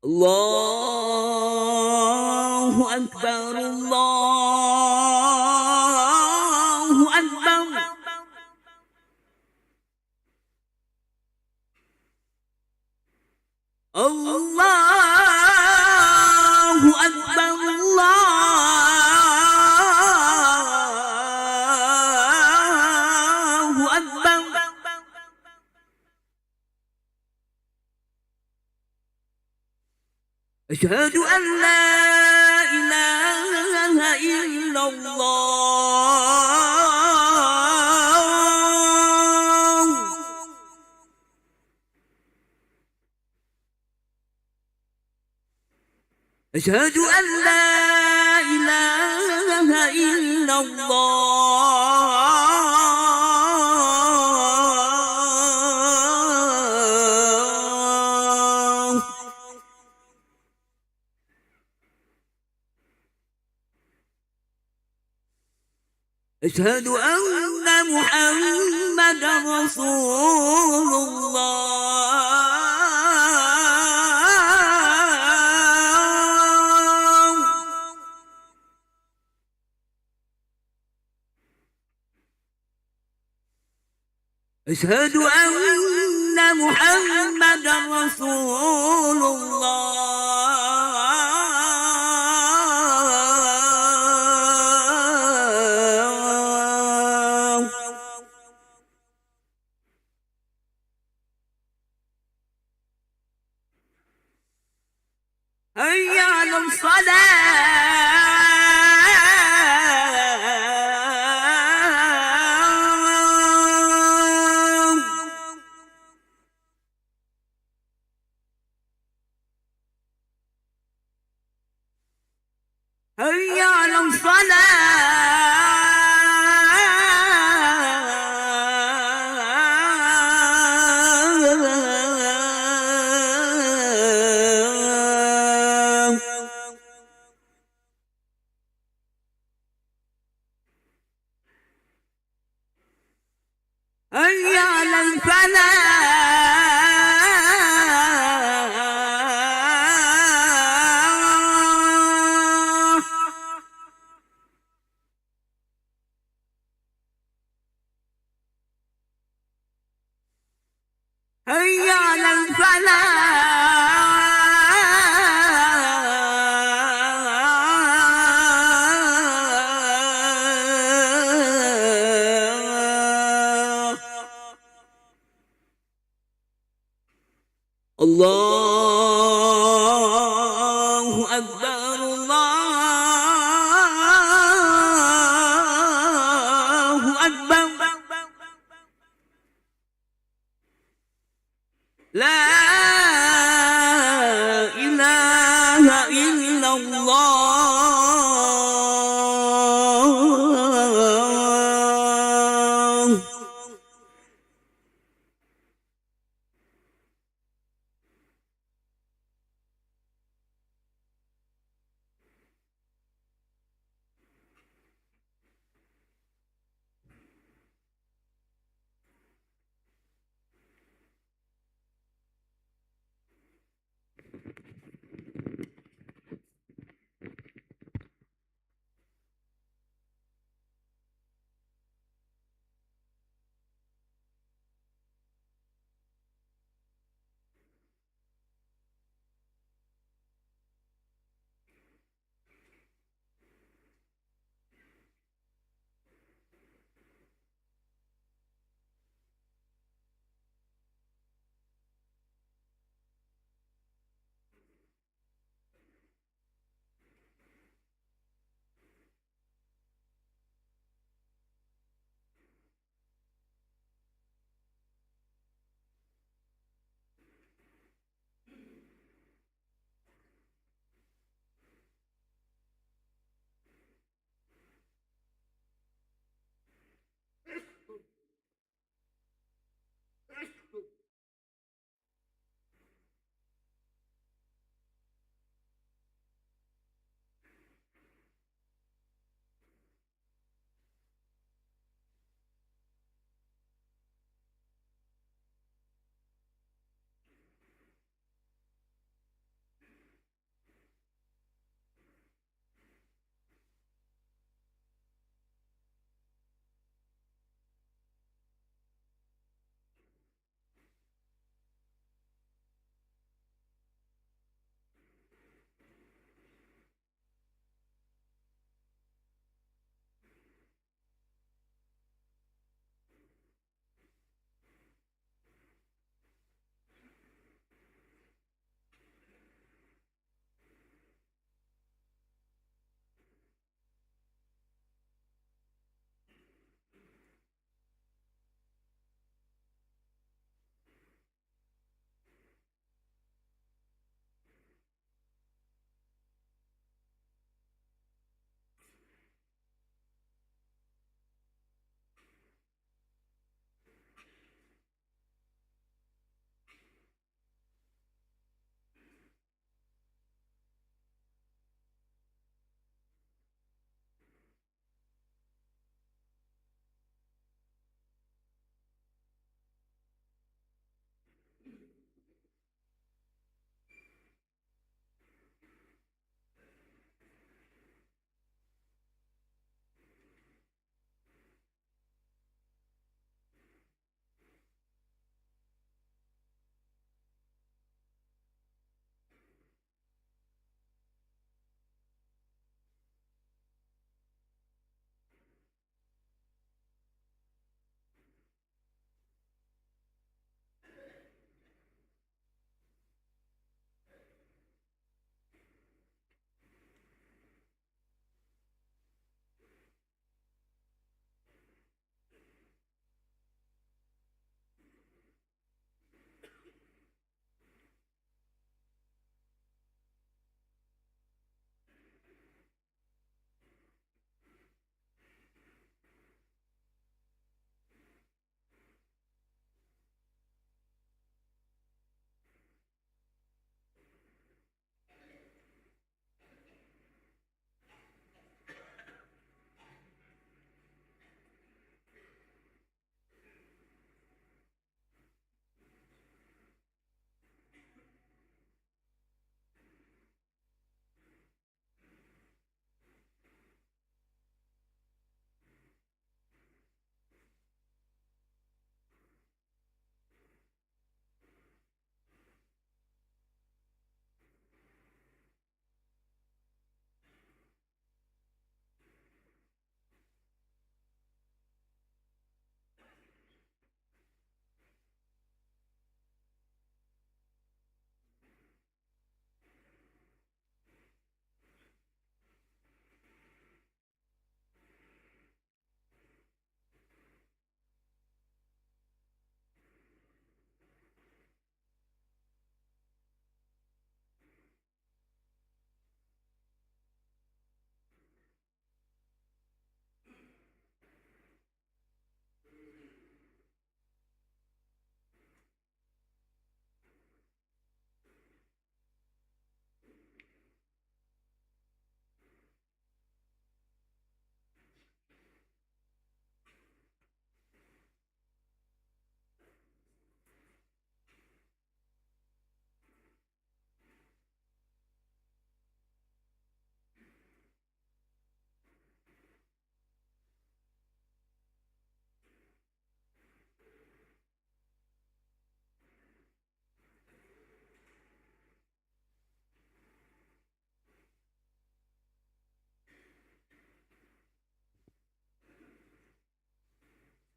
Allahu Akbar, Allahu Akbar. Allahu Akbar, Allahu Akbar. أشهد أن لا إله إلا الله. أشهد أن لا إله إلا الله. أشهد أن محمدا رسول الله. أشهد أن محمدا رسول الله. هيا على الصلاة. هيا على الصلاة. هيا على الفلاح. هيا على الفلاح. الله أكبر، الله أكبر. لا إله إلا الله.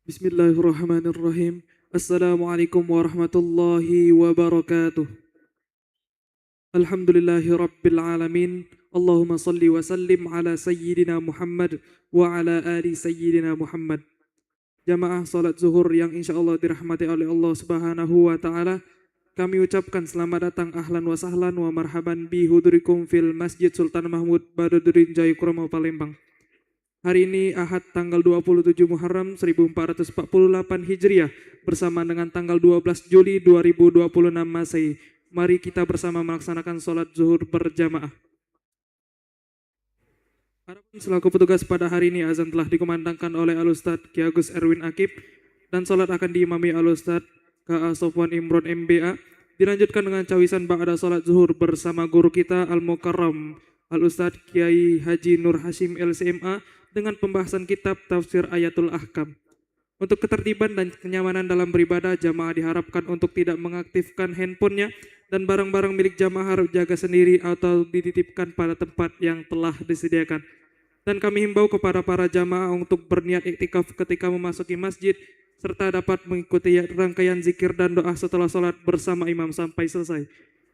Bismillahirrahmanirrahim. Assalamualaikum warahmatullahi wabarakatuh. Alhamdulillahi rabbil alamin. Allahumma salli wa sallim ala sayyidina Muhammad wa ala ali sayyidina Muhammad. Jamaah salat zuhur yang insyaallah dirahmati oleh Allah Subhanahu wa taala. Kami ucapkan selamat datang ahlan wa sahlan wa marhaban bi hudurikum fil Masjid Sultan Mahmud Badruddin Jayapura Palembang. Hari ini Ahad tanggal 27 Muharram 1448 Hijriah bersama dengan tanggal 12 Juli 2026 Masehi. Mari kita bersama melaksanakan sholat zuhur berjamaah. Adapun selaku petugas pada hari ini azan telah dikumandangkan oleh Al-Ustadz Ki Agus Erwin Akib dan sholat akan diimami Al-Ustadz K.A. Sofwan Imron MBA. Dilanjutkan dengan cawisan ba'da sholat zuhur bersama guru kita Al-Mukarram Al-Ustadz Kiai Haji Nur Hashim LCMA dengan pembahasan kitab Tafsir Ayatul Ahkam. Untuk ketertiban dan kenyamanan dalam beribadah, jamaah diharapkan untuk tidak mengaktifkan handphonenya dan barang-barang milik jamaah harus jaga sendiri atau dititipkan pada tempat yang telah disediakan. Dan kami himbau kepada para jamaah untuk berniat iktikaf ketika memasuki masjid serta dapat mengikuti rangkaian zikir dan doa setelah sholat bersama imam sampai selesai.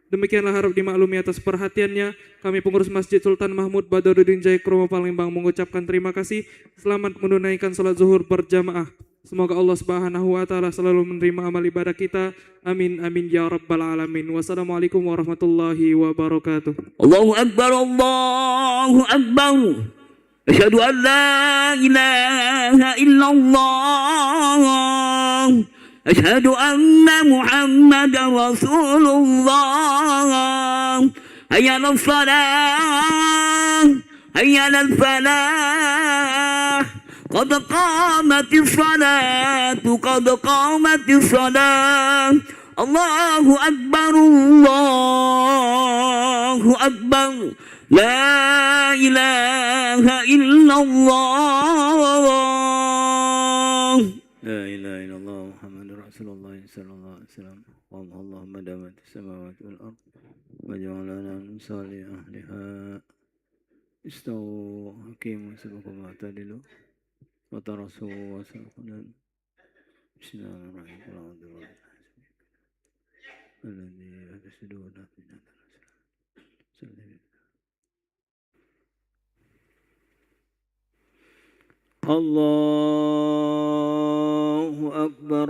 Demikianlah harap dimaklumi atas perhatiannya. Kami pengurus Masjid Sultan Mahmud Badruddin Jayapura Palembang mengucapkan terima kasih. Selamat menunaikan salat zuhur berjamaah. Semoga Allah Subhanahu wa taala selalu menerima amal ibadah kita. Amin amin ya rabbal alamin. Wassalamualaikum warahmatullahi wabarakatuh. Allahu Akbar, Allahu Akbar. Asyhadu an la ilaha illallah. أشهد أن محمدا رسول الله. هيا على الصلاة، هيا على الفلاح. قد قامت الصلاة، قد قامت الصلاة. الله أكبر، الله أكبر. لا إله إلا الله. لا إله إلا الله محمد رسول الله صلى الله عليه وسلم. اللهم دامت السماوات والأرض وجعلنا من صالح أهلها. استووا أقيموا سبكم واعتدلوا وترسوا وسلقنا. بسم الله الرحمن الرحيم. الذي يفسدون في الله أكبر.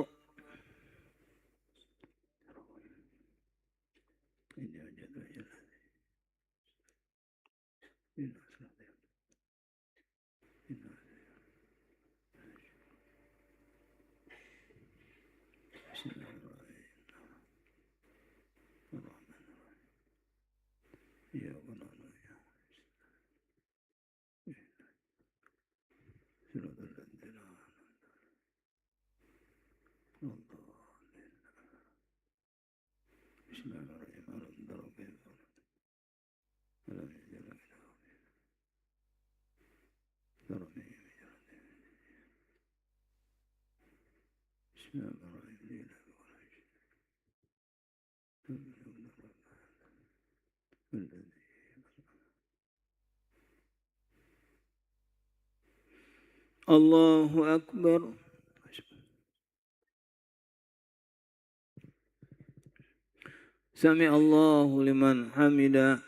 الله أكبر. سمع الله لمن حمده.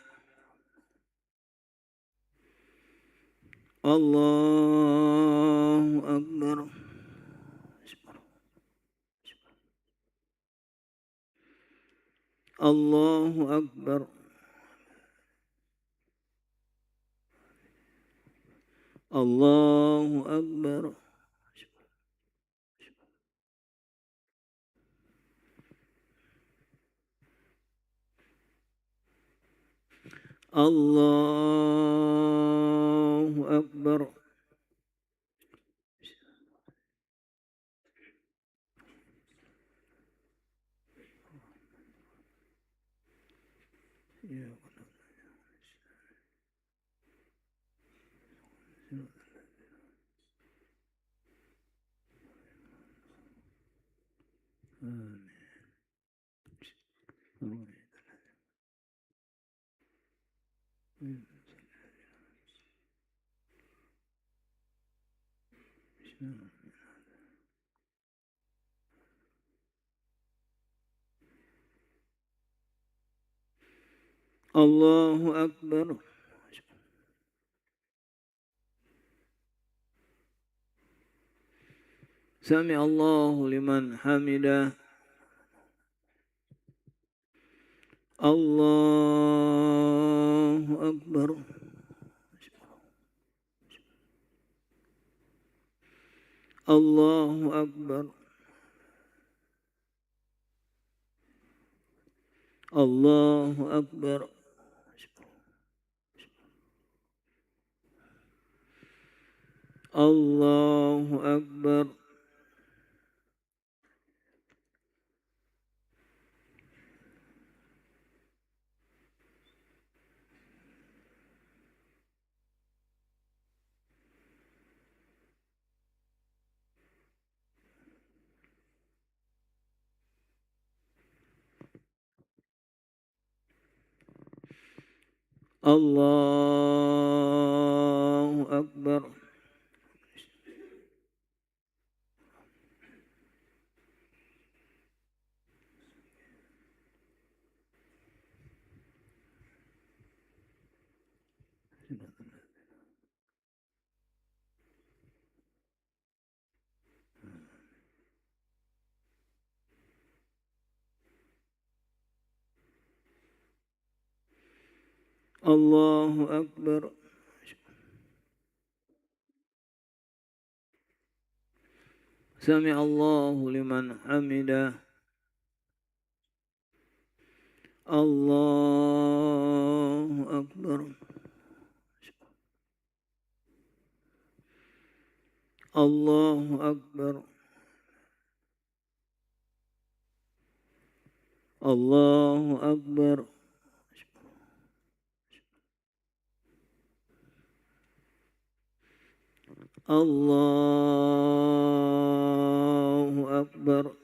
الله أكبر. الله أكبر. الله أكبر. الله أكبر. الله أكبر سمع الله لمن حمده الله أكبر الله أكبر الله أكبر الله أكبر الله أكبر الله أكبر سمع الله لمن حمده الله أكبر الله أكبر الله أكبر الله أكبر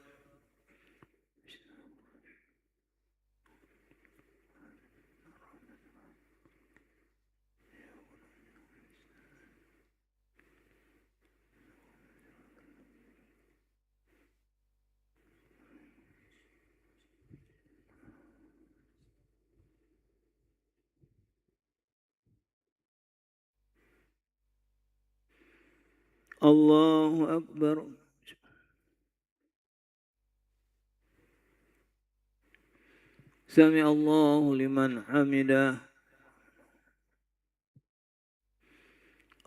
الله أكبر سمع الله لمن حمده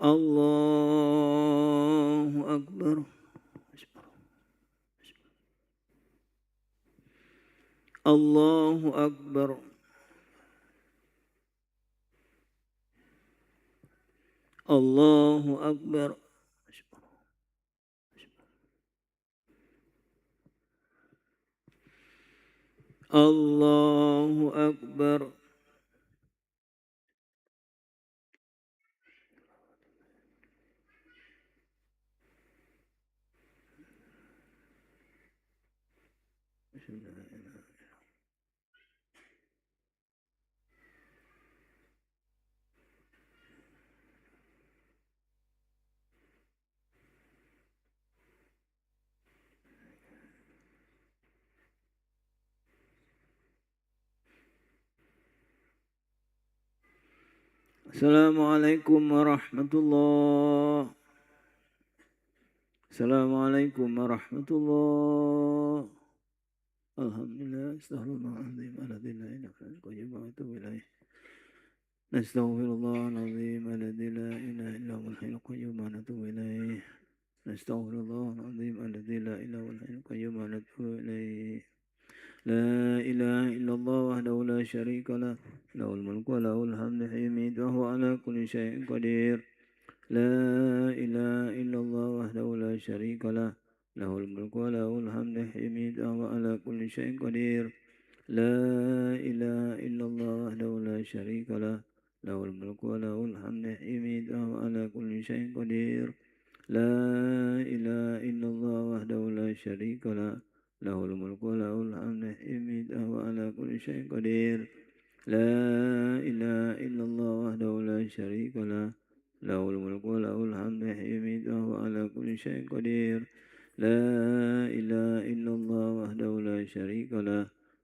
الله أكبر الله أكبر الله أكبر الله أكبر السلام عليكم ورحمة الله السلام عليكم ورحمة الله الحمد لله استغفر الله العظيم الذي لا إله إلا هو القيوم وأتوب إليه نستغفر الله العظيم الذي لا إله إلا هو الحي القيوم ونتوب إليه نستغفر الله العظيم الذي لا إله إلا هو الحي القيوم ونتوب إليه لا إله إلا الله وحده لا شريك له له الملك وله الحمد حميد وهو على كل شيء قدير لا إله إلا الله وحده لا شريك له له الملك وله الحمد حميد وهو على كل شيء قدير لا إله إلا الله وحده لا شريك له له الملك وله الحمد حميد وهو على كل شيء قدير لا إله إلا الله وحده لا شريك له له الملك وله الحمد حميد وهو على كل شيء قدير لا إله إلا الله وحده لا شريك له له الملك وله الحمد حميد وهو على كل شيء قدير لا إله إلا الله وحده لا شريك له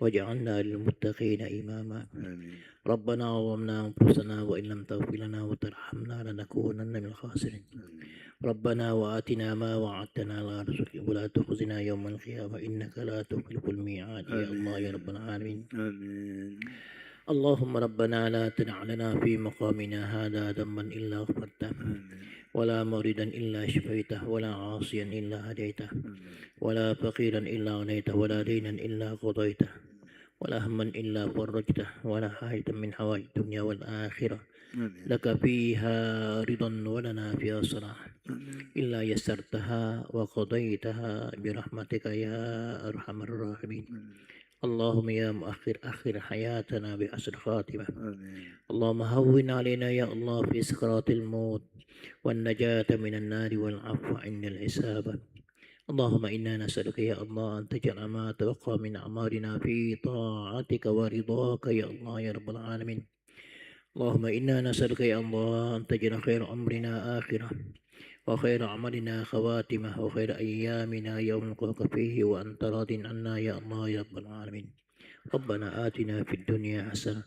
واجعلنا للمتقين إماما. آمين. ربنا ظلمنا أنفسنا وإن لم تغفر لنا وترحمنا لنكونن من الخاسرين. ربنا وآتنا ما وعدتنا على رسلك ولا تخزنا يوم القيامة إنك لا تخلف الميعاد يا الله يا رب العالمين. آمين. اللهم ربنا لا تدع لنا في مقامنا هذا ذنبا إلا غفرته ولا مريدا إلا شفيته ولا عاصيا إلا هديته ولا فقيرا إلا غنيته ولا دينا إلا قضيته ولا هما إلا فرجته ولا حاجة من حوائج الدنيا والآخرة لك فيها رضا ولنا فيها صلاح إلا يسرتها وقضيتها برحمتك يا أرحم الراحمين. اللهم يا مؤخر أخر حياتنا بحسن خاتمة. اللهم هون علينا يا الله في سكرات الموت والنجاة من النار والعفو عند الحساب. اللهم إنا نسألك يا الله أن تجعل ما توقع من أعمالنا في طاعتك ورضاك يا الله يا رب العالمين. اللهم إنا نسألك يا الله أن تجعل خير أمرنا آخرة وخير عملنا خواتمه وخير أيامنا يوم نلقاك فيه وأنت راض عنا يا الله يا رب العالمين. ربنا آتنا في الدنيا حسنة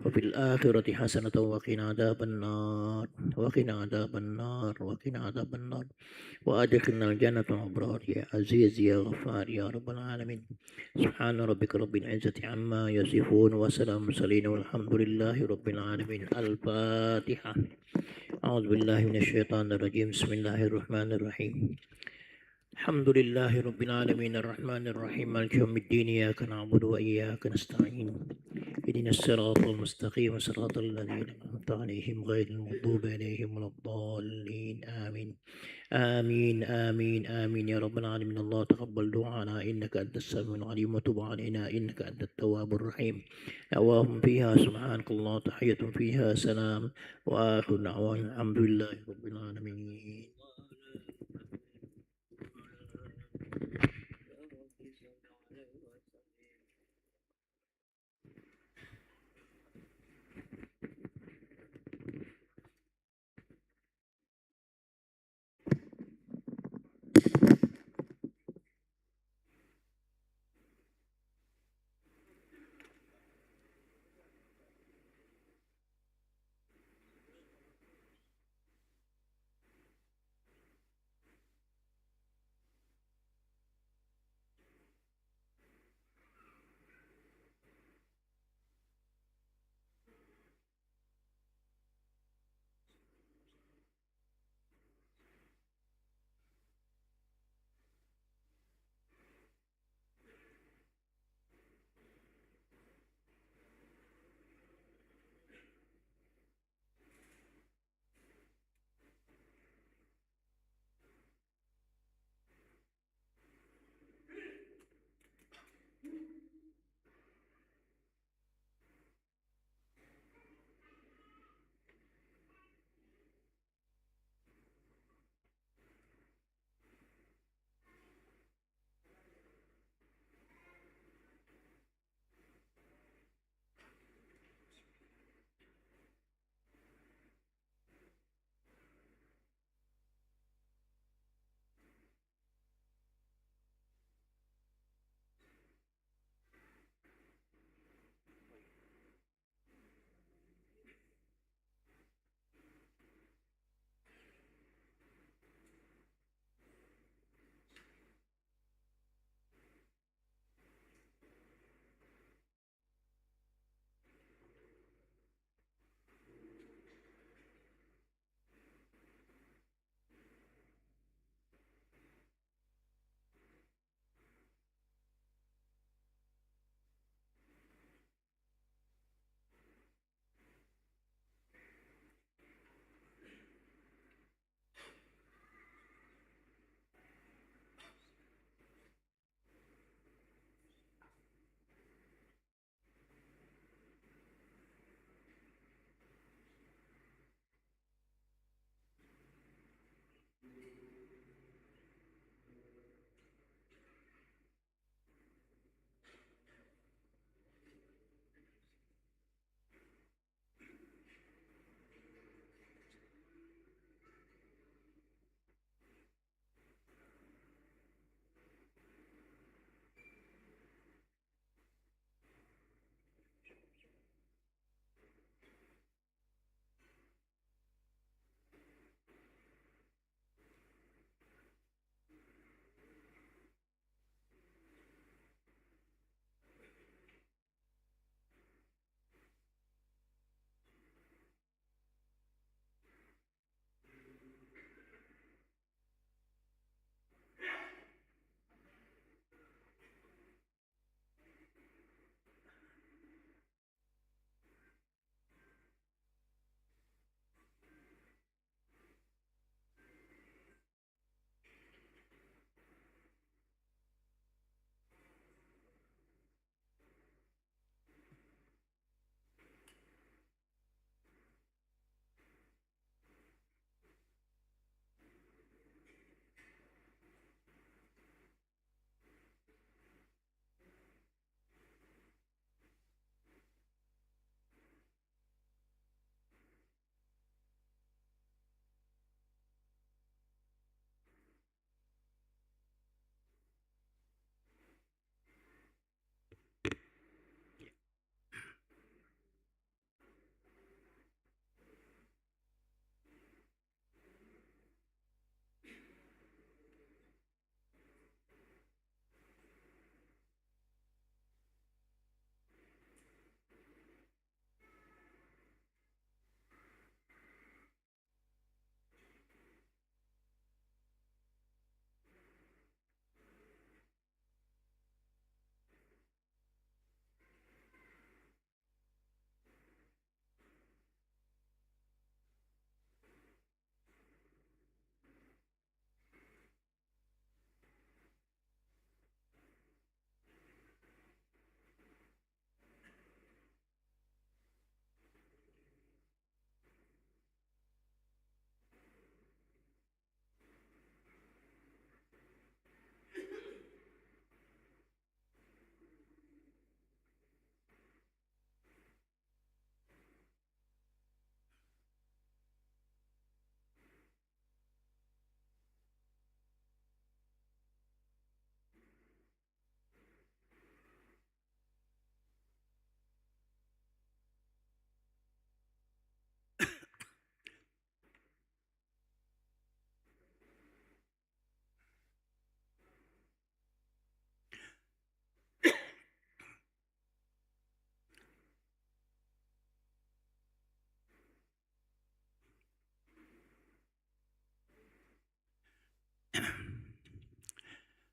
وفي الآخرة حسنة وقنا عذاب النار وقنا عذاب النار وقنا عذاب النار وأدخلنا الجنة الأبرار يا عزيز يا غفار يا رب العالمين. سبحان ربك رب العزة عما يصفون وسلام المرسلين والحمد لله رب العالمين. الفاتحة. أعوذ بالله من الشيطان الرجيم. بسم الله الرحمن الرحيم. الحمد لله رب العالمين الرحمن الرحيم مالك يوم الدين إياك نعبد وإياك نستعين اهدنا الصراط المستقيم صراط الذين أنعمت عليهم غير المغضوب عليهم ولا الضالين آمين آمين آمين آمين يا رب العالمين. الله تقبل دعانا إنك أنت السميع العليم وتب علينا إنك أنت التواب الرحيم. دعواهم فيها سبحانك الله تحية فيها سلام وآخر دعوانا الحمد لله رب العالمين.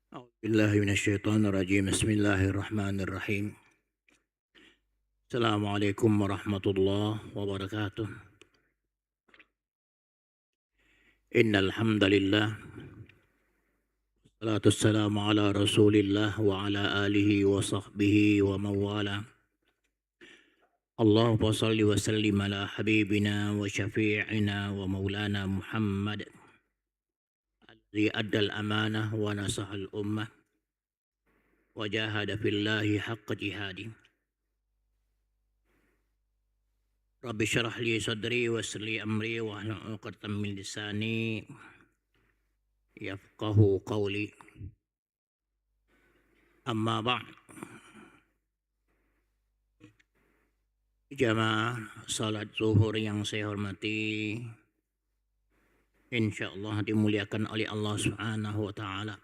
أعوذ بالله من الشيطان الرجيم. بسم الله الرحمن الرحيم. السلام عليكم ورحمة الله وبركاته. إن الحمد لله والصلاة والسلام على رسول الله وعلى آله وصحبه ومن والاه. اللهم صل وسلم على حبيبنا وشفيعنا ومولانا محمد الذي أدى الأمانة ونصح الأمة وجاهد في الله حق جهاده. رب اشرح لي صدري ويسر لي أمري واحلل عقدة من لساني يفقهوا قولي. أما بعد. Jamaah salat zuhur yang saya hormati, insyaallah dimuliakan oleh Allah Subhanahu wa taala.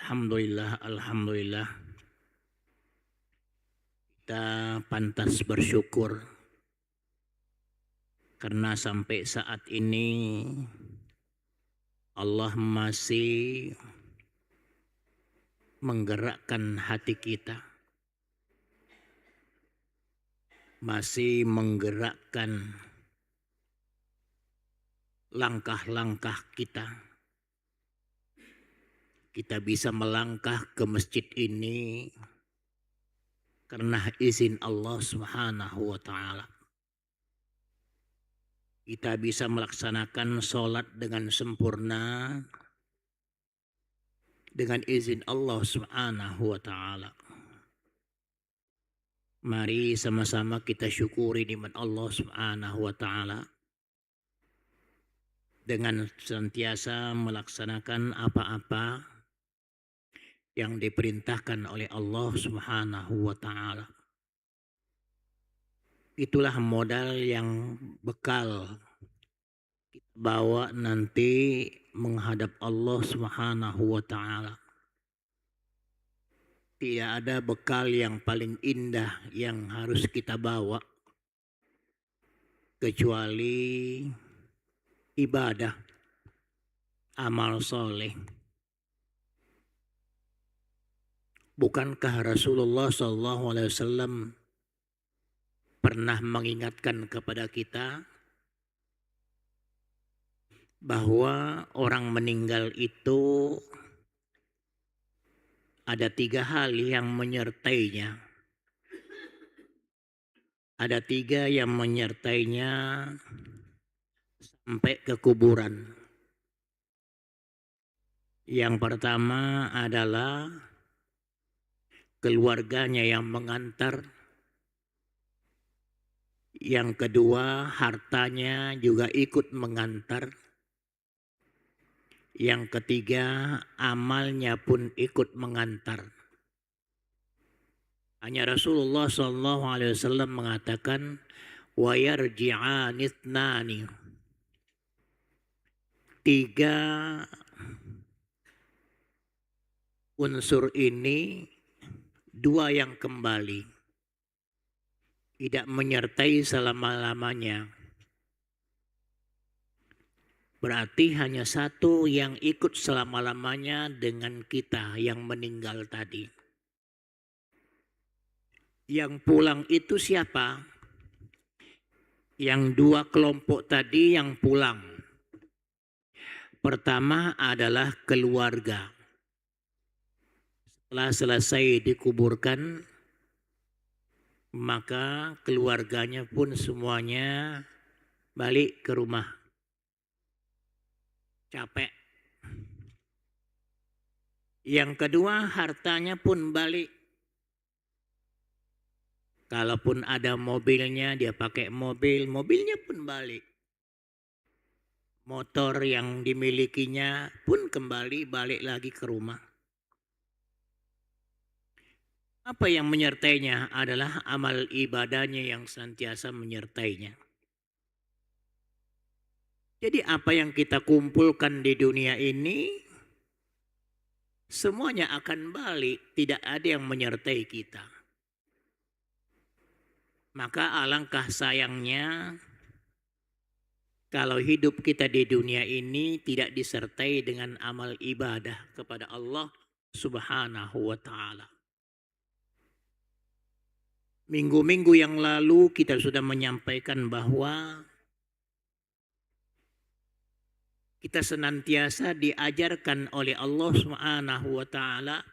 Alhamdulillah kita pantas bersyukur karena sampai saat ini Allah masih menggerakkan hati kita, masih menggerakkan langkah-langkah kita. Kita bisa melangkah ke masjid ini karena izin Allah Subhanahu wa taala. Kita bisa melaksanakan sholat dengan sempurna dengan izin Allah Subhanahu wa taala. Mari sama-sama kita syukuri nikmat Allah Subhanahu wa taala dengan senantiasa melaksanakan apa-apa yang diperintahkan oleh Allah Subhanahu wa taala. Itulah modal yang bekal kita bawa nanti menghadap Allah Subhanahu wa taala. Tidak ada bekal yang paling indah yang harus kita bawa kecuali ibadah, amal soleh. Bukankah Rasulullah SAW pernah mengingatkan kepada kita bahwa orang meninggal itu ada 3 hal yang menyertainya. Ada 3 yang menyertainya sampai ke kuburan. Yang pertama adalah keluarganya yang mengantar. Yang kedua, hartanya juga ikut mengantar. Yang ketiga, amalnya pun ikut mengantar. Hanya Rasulullah SAW mengatakan, wa yarji'ani ithnani. 3 unsur ini, 2 yang kembali, tidak menyertai selama-lamanya. Berarti hanya 1 yang ikut selama-lamanya dengan kita yang meninggal tadi. Yang pulang itu siapa? Yang 2 kelompok tadi yang pulang. Pertama adalah keluarga. Setelah selesai dikuburkan, maka keluarganya pun semuanya balik ke rumah. Capek. Yang kedua, hartanya pun balik. Kalaupun ada mobilnya, dia pakai mobil, mobilnya pun balik. Motor yang dimilikinya pun kembali balik lagi ke rumah. Apa yang menyertainya adalah amal ibadahnya yang senantiasa menyertainya. Jadi apa yang kita kumpulkan di dunia ini semuanya akan balik, tidak ada yang menyertai kita. Maka alangkah sayangnya kalau hidup kita di dunia ini tidak disertai dengan amal ibadah kepada Allah Subhanahu wa Ta'ala. Minggu-minggu yang lalu kita sudah menyampaikan bahwa kita senantiasa diajarkan oleh Allah Subhanahu wa Ta'ala,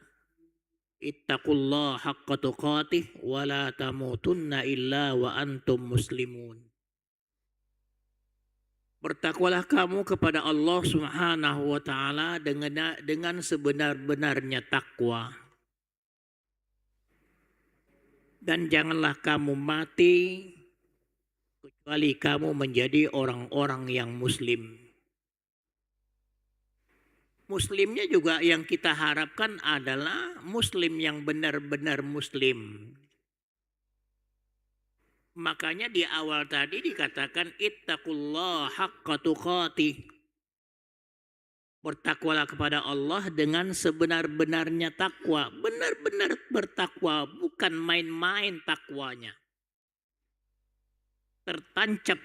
ittaqullaha haqqa tuqatih wa la tamutunna illa wa antum muslimun. Bertakwalah kamu kepada Allah Subhanahu wa Ta'ala dengan sebenar-benarnya takwa. Dan janganlah kamu mati kecuali kamu menjadi orang-orang yang muslim. Muslimnya juga yang kita harapkan adalah muslim yang benar-benar muslim. Makanya di awal tadi dikatakan ittaqullaha haqqa tuqatih. Bertakwalah kepada Allah dengan sebenar-benarnya takwa. Benar-benar bertakwa, bukan main-main takwanya. Tertancap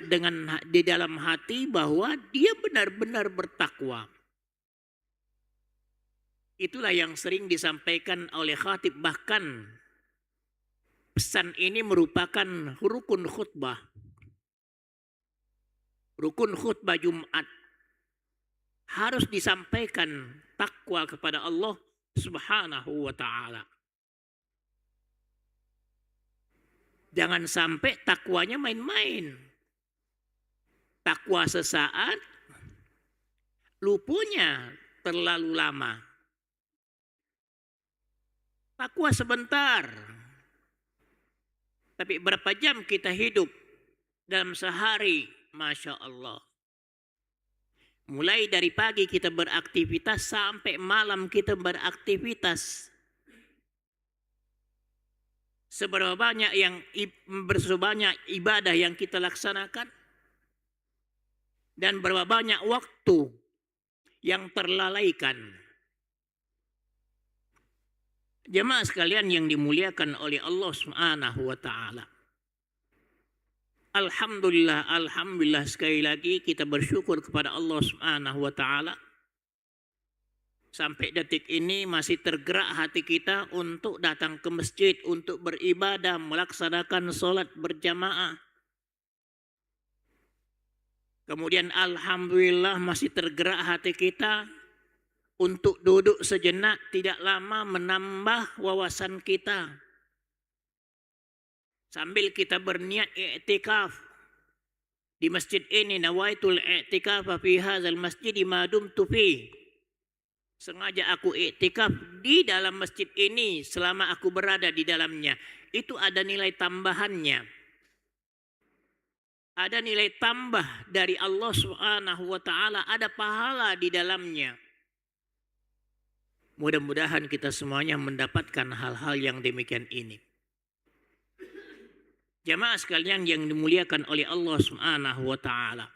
di dalam hati bahwa dia benar-benar bertakwa. Itulah yang sering disampaikan oleh khatib, bahkan pesan ini merupakan rukun khutbah. Rukun khutbah Jumat. Harus disampaikan takwa kepada Allah Subhanahu wa Ta'ala. Jangan sampai takwanya main-main. Takwa sesaat, lupanya terlalu lama. Takwa sebentar. Tapi berapa jam kita hidup dalam sehari, Masya Allah. Mulai dari pagi kita beraktivitas sampai malam kita beraktivitas. Seberapa banyak ibadah yang kita laksanakan. Dan berapa banyak waktu yang terlalaikan. Jemaah sekalian yang dimuliakan oleh Allah Subhanahu wa Ta'ala. Alhamdulillah sekali lagi kita bersyukur kepada Allah Subhanahu wa Ta'ala. Sampai detik ini masih tergerak hati kita untuk datang ke masjid, untuk beribadah, melaksanakan sholat berjamaah. Kemudian alhamdulillah masih tergerak hati kita untuk duduk sejenak, tidak lama menambah wawasan kita. Sambil kita berniat i'tikaf di masjid ini, nawaitul i'tikaf fi hadzal masjid ma dumtu fi. Sengaja aku i'tikaf di dalam masjid ini selama aku berada di dalamnya. Itu ada nilai tambahannya. Ada nilai tambah dari Allah Subhanahu wa Ta'ala, ada pahala di dalamnya. Mudah-mudahan kita semuanya mendapatkan hal-hal yang demikian ini. Jamaah sekalian yang dimuliakan oleh Allah Subhanahu wa Ta'ala.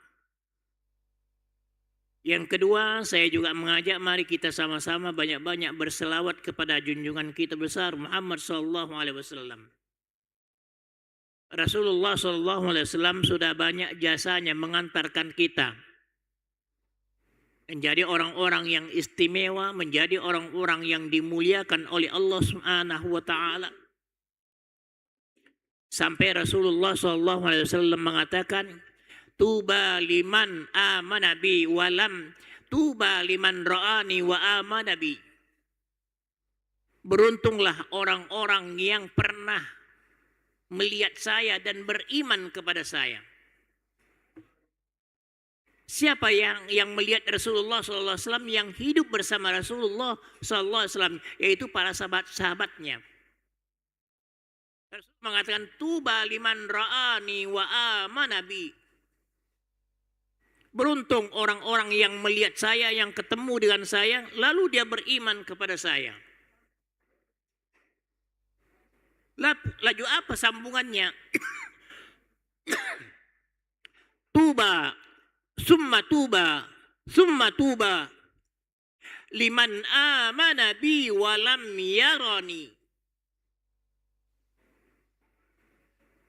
Yang kedua, saya juga mengajak mari kita sama-sama banyak-banyak berselawat kepada junjungan kita besar Muhammad sallallahu alaihi wasallam. Rasulullah sallallahu alaihi wasallam sudah banyak jasanya mengantarkan kita menjadi orang-orang yang istimewa, menjadi orang-orang yang dimuliakan oleh Allah Subhanahu wa Ta'ala. Sampai Rasulullah SAW mengatakan, tuba liman amana bi walam tuba liman ra'ani wa amana bi. Beruntunglah orang-orang yang pernah melihat saya dan beriman kepada saya. Siapa yang melihat Rasulullah SAW, yang hidup bersama Rasulullah SAW, yaitu para sahabat-sahabatnya. Rasul mengatakan tuba liman ra'ani wa amana bi. Beruntung orang-orang yang melihat saya, yang ketemu dengan saya, lalu dia beriman kepada saya. Laju apa sambungannya? Tuba, summa tuba, liman amana bi walam yarani.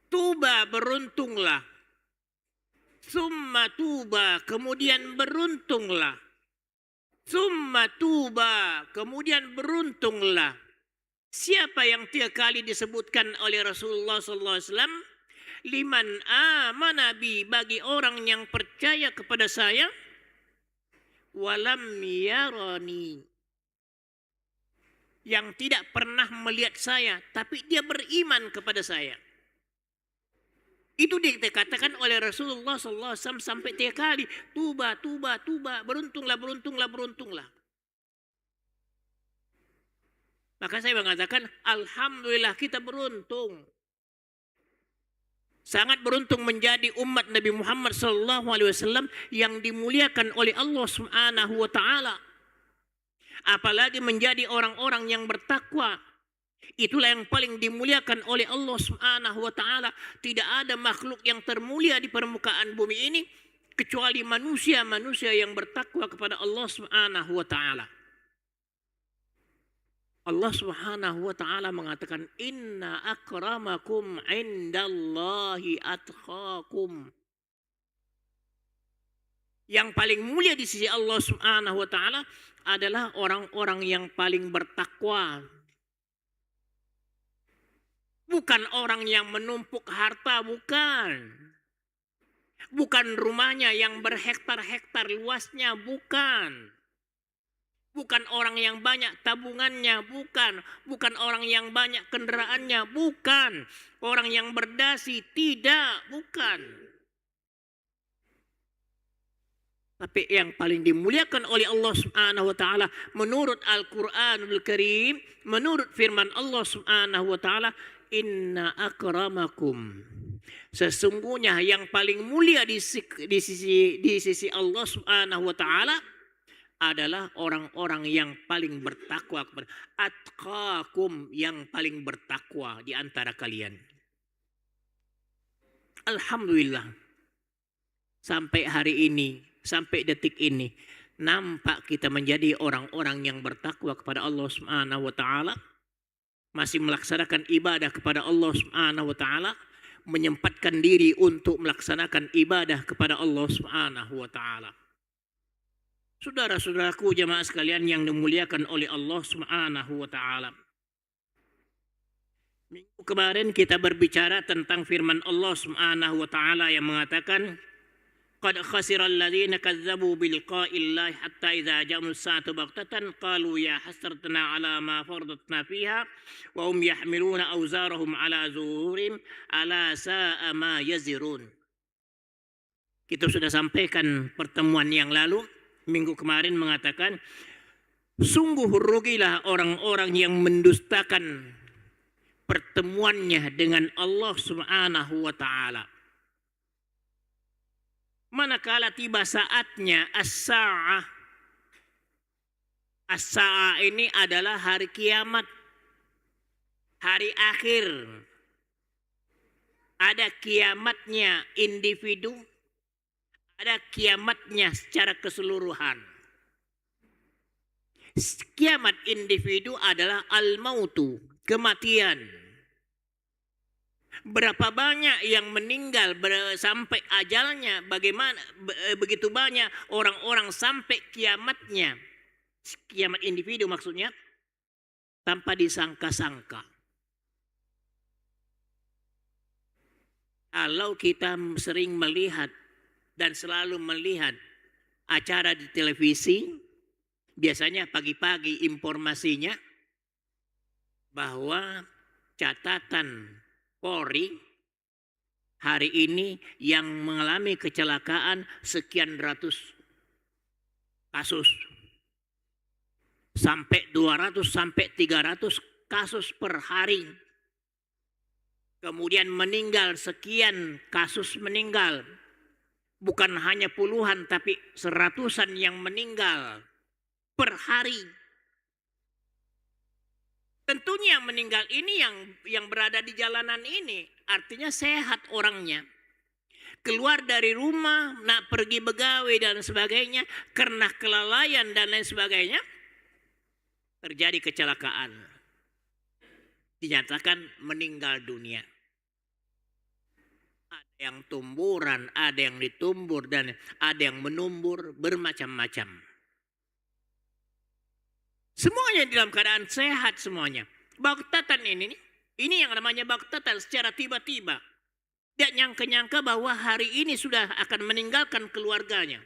Tuba, beruntunglah. Summa tuba, kemudian beruntunglah. Summa tuba, kemudian beruntunglah. Siapa yang 3 kali disebutkan oleh Rasulullah SAW? Liman amana bi, bagi orang yang percaya kepada saya. Walam yarani, yang tidak pernah melihat saya, tapi dia beriman kepada saya. Itu dikatakan oleh Rasulullah SAW sampai 3 kali. Tuba, tuba, tuba, beruntunglah, beruntunglah, beruntunglah. Maka saya mengatakan, alhamdulillah kita beruntung. Sangat beruntung menjadi umat Nabi Muhammad SAW yang dimuliakan oleh Allah Subhanahu wa Ta'ala. Apalagi menjadi orang-orang yang bertakwa. Itulah yang paling dimuliakan oleh Allah Subhanahu wa Ta'ala. Tidak ada makhluk yang termulia di permukaan bumi ini kecuali manusia-manusia yang bertakwa kepada Allah Subhanahu wa Ta'ala. Allah Subhanahu wa Ta'ala mengatakan, inna akramakum indallahi atqakum. Yang paling mulia di sisi Allah Subhanahu wa Ta'ala adalah orang-orang yang paling bertakwa. Bukan orang yang menumpuk harta, bukan. Bukan rumahnya yang berhektar-hektar luasnya, bukan. Bukan orang yang banyak tabungannya, bukan. Bukan orang yang banyak kendaraannya, bukan. Orang yang berdasi, tidak, bukan. Tapi yang paling dimuliakan oleh Allah Subhanahu wa Ta'ala menurut Al-Quranul Karim, menurut firman Allah Subhanahu wa Ta'ala, inna akramakum, sesungguhnya yang paling mulia di sisi Allah Subhanahu wa Ta'ala adalah orang-orang yang paling bertakwa kepada atqakum, yang paling bertakwa di antara kalian. Alhamdulillah, sampai hari ini, sampai detik ini, nampak kita menjadi orang-orang yang bertakwa kepada Allah Subhanahu wa Ta'ala, masih melaksanakan ibadah kepada Allah Subhanahu wa Ta'ala, menyempatkan diri untuk melaksanakan ibadah kepada Allah Subhanahu wa Ta'ala. Saudara-saudaraku jemaah sekalian yang dimuliakan oleh Allah Subhanahu wa Ta'ala. Minggu kemarin kita berbicara tentang firman Allah Subhanahu wa Ta'ala yang mengatakan, qad khasira alladhina kazzabu biliqa'illahi hatta idza ja'u as-sa'atu baghtatan qalu ya hasratna ala ma farratna fiha wa hum yahmiluna awzarahum ala zuhurim ala sa'a ma yazirun. Kita sudah sampaikan pertemuan yang lalu minggu kemarin mengatakan, sungguh rugilah orang-orang yang mendustakan pertemuannya dengan Allah Subhanahu wa Ta'ala. Manakala tiba saatnya as-sa'ah. As-sa'ah ini adalah hari kiamat, hari akhir. Ada kiamatnya individu, ada kiamatnya secara keseluruhan. Kiamat individu adalah al-mautu, kematian. Berapa banyak yang meninggal sampai ajalnya, bagaimana begitu banyak orang-orang sampai kiamatnya, kiamat individu maksudnya, tanpa disangka-sangka. Kalau kita sering melihat dan selalu melihat acara di televisi, biasanya pagi-pagi informasinya bahwa catatan Polri hari ini yang mengalami kecelakaan sekian ratus kasus. Sampai 200 sampai 300 kasus per hari. Kemudian meninggal sekian kasus meninggal. Bukan hanya puluhan tapi seratusan yang meninggal per hari. Tentunya yang meninggal ini yang berada di jalanan ini artinya sehat orangnya. Keluar dari rumah, nak pergi begawe dan sebagainya, karena kelalaian dan lain sebagainya, terjadi kecelakaan. Dinyatakan meninggal dunia. Ada yang tumburan, ada yang ditumbur, dan ada yang menumbur, bermacam-macam. Semuanya dalam keadaan sehat semuanya. Baktatan ini yang namanya baktatan secara tiba-tiba. Dia nyangka-nyangka bahwa hari ini sudah akan meninggalkan keluarganya.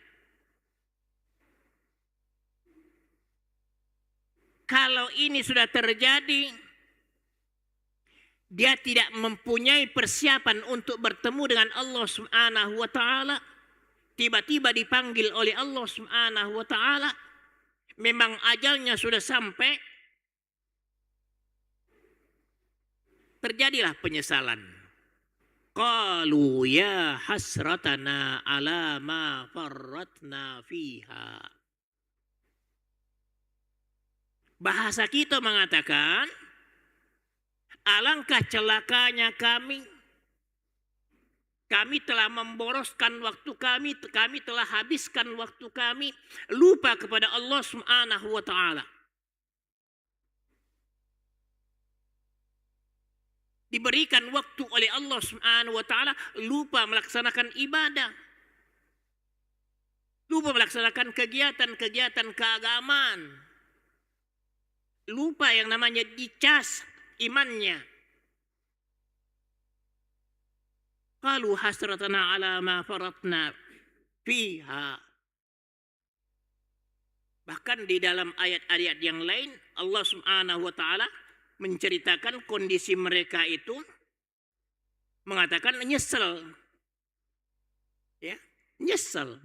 Kalau ini sudah terjadi, dia tidak mempunyai persiapan untuk bertemu dengan Allah Subhanahu wa taala. Tiba-tiba dipanggil oleh Allah Subhanahu wa taala. Memang ajalnya sudah sampai. Terjadilah penyesalan. Qalu ya hasratana ala ma farratna fiha. Bahasa kita mengatakan, alangkah celakanya kami. Kami telah memboroskan waktu kami telah habiskan waktu kami, lupa kepada Allah Subhanahu wa taala. Diberikan waktu oleh Allah Subhanahu wa taala, lupa melaksanakan ibadah. Lupa melaksanakan kegiatan-kegiatan keagamaan. Lupa yang namanya dicas imannya. Qalu hasratana ala ma faratna fiha. Bahkan di dalam ayat-ayat yang lain Allah Subhanahu wa taala menceritakan kondisi mereka itu, mengatakan nyesel. Ya, nyesel.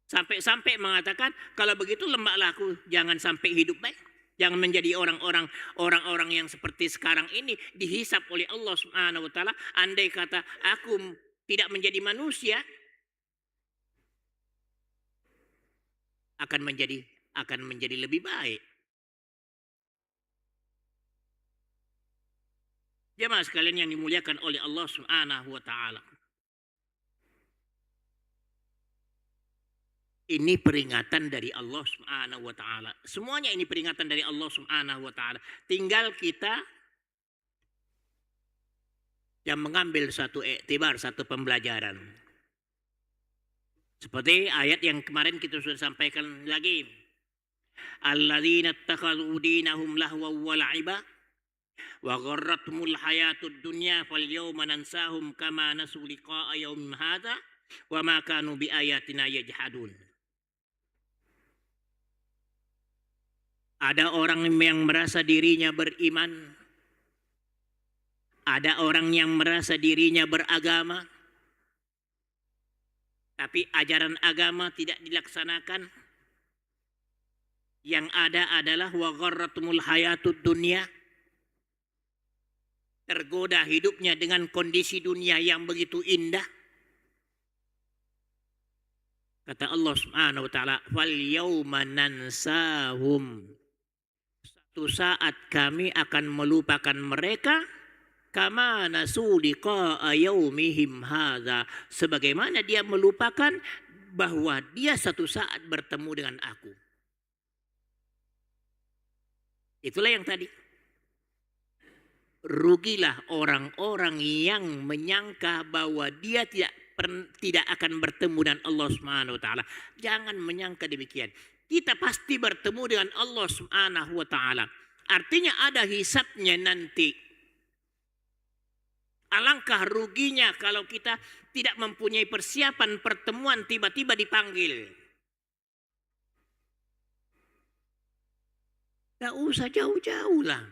Sampai mengatakan, kalau begitu lembaklah aku, jangan sampai hidup baik. Jangan menjadi orang-orang yang seperti sekarang ini dihisap oleh Allah Subhanahu wa taala. Andai kata aku tidak menjadi manusia, akan menjadi lebih baik. Jemaah sekalian yang dimuliakan oleh Allah Subhanahu wa taala. Ini peringatan dari Allah Subhanahu wa taala. Semuanya ini peringatan dari Allah Subhanahu wa taala. Tinggal kita yang mengambil satu iktibar, satu pembelajaran. Seperti ayat yang kemarin kita sudah sampaikan lagi. Alladzina ittakhadhu dinahum lahwan wa la'iba wa gharrathumul hayatud dunya falyawma nansahum kama nasu liqa'a yaumim hadza wa ma kanu biayatina yajhadun. Ada orang yang merasa dirinya beriman. Ada orang yang merasa dirinya beragama. Tapi ajaran agama tidak dilaksanakan. Yang ada adalah wa gharratumul hayatud dunya. Tergoda hidupnya dengan kondisi dunia yang begitu indah. Kata Allah Subhanahu wa taala, "Fal yauma nansahum." Suatu saat kami akan melupakan mereka kama nasu liqa'a yaumihim hadza, sebagaimana dia melupakan bahwa dia satu saat bertemu dengan aku. Itulah yang tadi. Rugilah orang-orang yang menyangka bahwa dia tidak akan bertemu dengan Allah Subhanahu wa taala. Jangan menyangka demikian. Kita pasti bertemu dengan Allah Subhanahu wa taala. Artinya ada hisabnya nanti. Alangkah ruginya kalau kita tidak mempunyai persiapan pertemuan tiba-tiba dipanggil. Tidak usah jauh-jauh lah.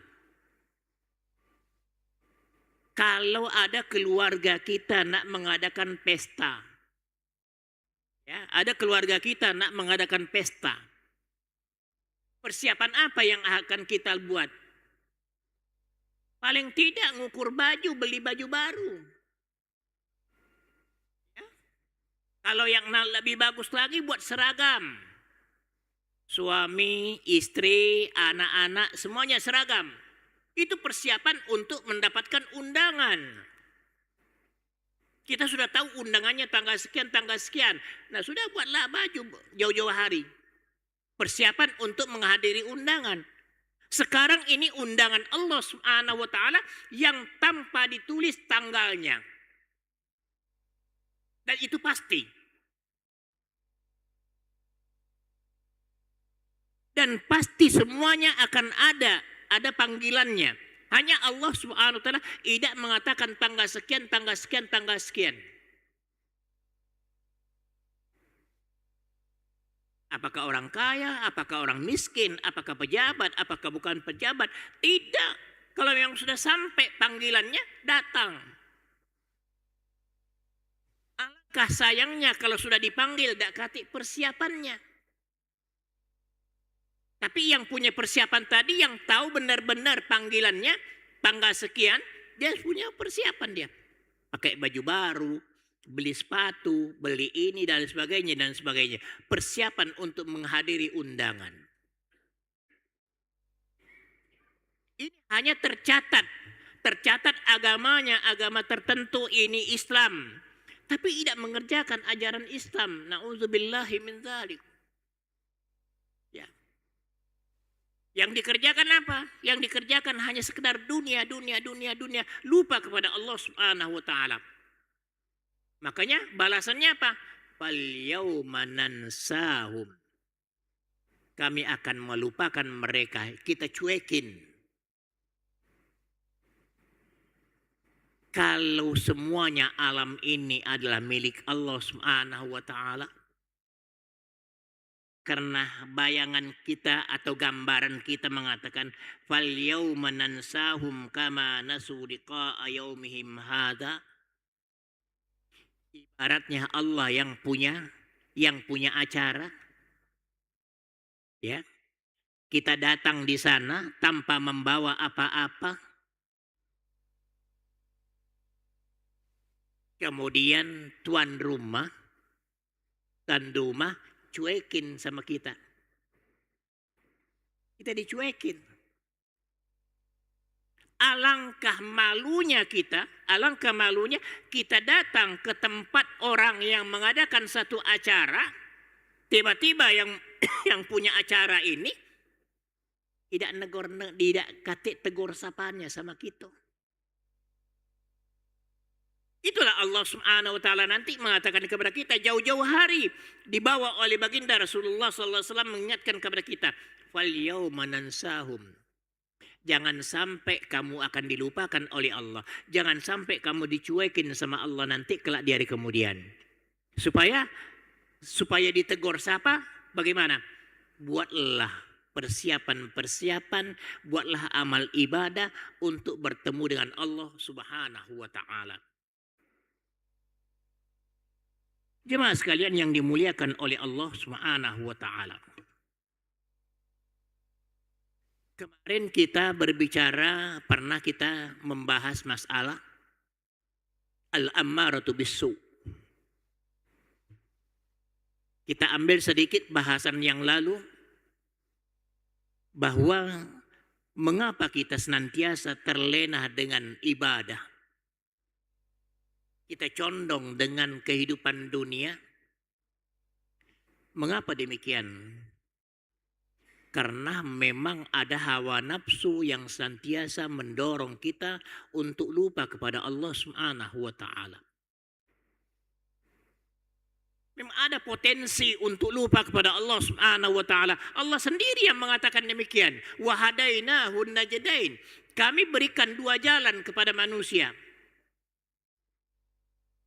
Kalau ada keluarga kita nak mengadakan pesta. Ya, ada keluarga kita nak mengadakan pesta. Persiapan apa yang akan kita buat? Paling tidak ngukur baju, beli baju baru. Ya. Kalau yang lebih bagus lagi buat seragam. Suami, istri, anak-anak semuanya seragam. Itu persiapan untuk mendapatkan undangan. Kita sudah tahu undangannya tanggal sekian. Nah sudah buatlah baju jauh-jauh hari. Persiapan untuk menghadiri undangan. Sekarang ini undangan Allah Subhanahu wa taala yang tanpa ditulis tanggalnya. Dan itu pasti. Dan pasti semuanya akan ada panggilannya. Hanya Allah Subhanahu wa taala tidak mengatakan tanggal sekian, tanggal sekian, tanggal sekian. Apakah orang kaya, apakah orang miskin, apakah pejabat, apakah bukan pejabat? Tidak. Kalau yang sudah sampai panggilannya, datang. Alangkah sayangnya kalau sudah dipanggil, tidak katik persiapannya. Tapi yang punya persiapan tadi, yang tahu benar-benar panggilannya, tanggal sekian, dia punya persiapan dia. Pakai baju baru, beli sepatu, beli ini dan sebagainya dan sebagainya. Persiapan untuk menghadiri undangan. Ini hanya tercatat agamanya, agama tertentu ini Islam. Tapi tidak mengerjakan ajaran Islam. Na'udzubillahi min dzalik. Ya. Yang dikerjakan apa? Yang dikerjakan hanya sekedar dunia. Lupa kepada Allah Subhanahu wa ta'ala. Makanya balasannya apa? Fal yauma nansahum. Kami akan melupakan mereka. Kita cuekin. Kalau semuanya alam ini adalah milik Allah Subhanahu wa ta'ala. Karena bayangan kita atau gambaran kita mengatakan fal yauma nansahum kama nasu liqa'a yaumihim hadza. Ibaratnya Allah yang punya acara. Ya. Kita datang di sana tanpa membawa apa-apa. Kemudian tuan rumah cuekin sama kita. Kita dicuekin. Alangkah malunya kita datang ke tempat orang yang mengadakan satu acara, tiba-tiba yang punya acara ini tidak katik tegur sapanya sama kita. Itulah Allah Subhanahu wa ta'ala nanti mengatakan kepada kita jauh-jauh hari dibawa oleh baginda Rasulullah sallallahu alaihi wasallam mengingatkan kepada kita, fal yauma nansahum. Jangan sampai kamu akan dilupakan oleh Allah. Jangan sampai kamu dicuekin sama Allah nanti kelak di hari kemudian. Supaya ditegur siapa? Bagaimana? Buatlah persiapan, buatlah amal ibadah untuk bertemu dengan Allah Subhanahu wa ta'ala. Jemaah sekalian yang dimuliakan oleh Allah Subhanahu wa ta'ala. Kemarin kita pernah kita membahas masalah al-ammaratu bis-su. Kita ambil sedikit bahasan yang lalu bahwa mengapa kita senantiasa terlena dengan ibadah. Kita condong dengan kehidupan dunia. Mengapa demikian? Karena memang ada hawa nafsu yang senantiasa mendorong kita untuk lupa kepada Allah Subhanahu wa ta'ala. Memang ada potensi untuk lupa kepada Allah Subhanahu wa ta'ala. Allah sendiri yang mengatakan demikian. Wa hadainahun najdain. Kami berikan dua jalan kepada manusia.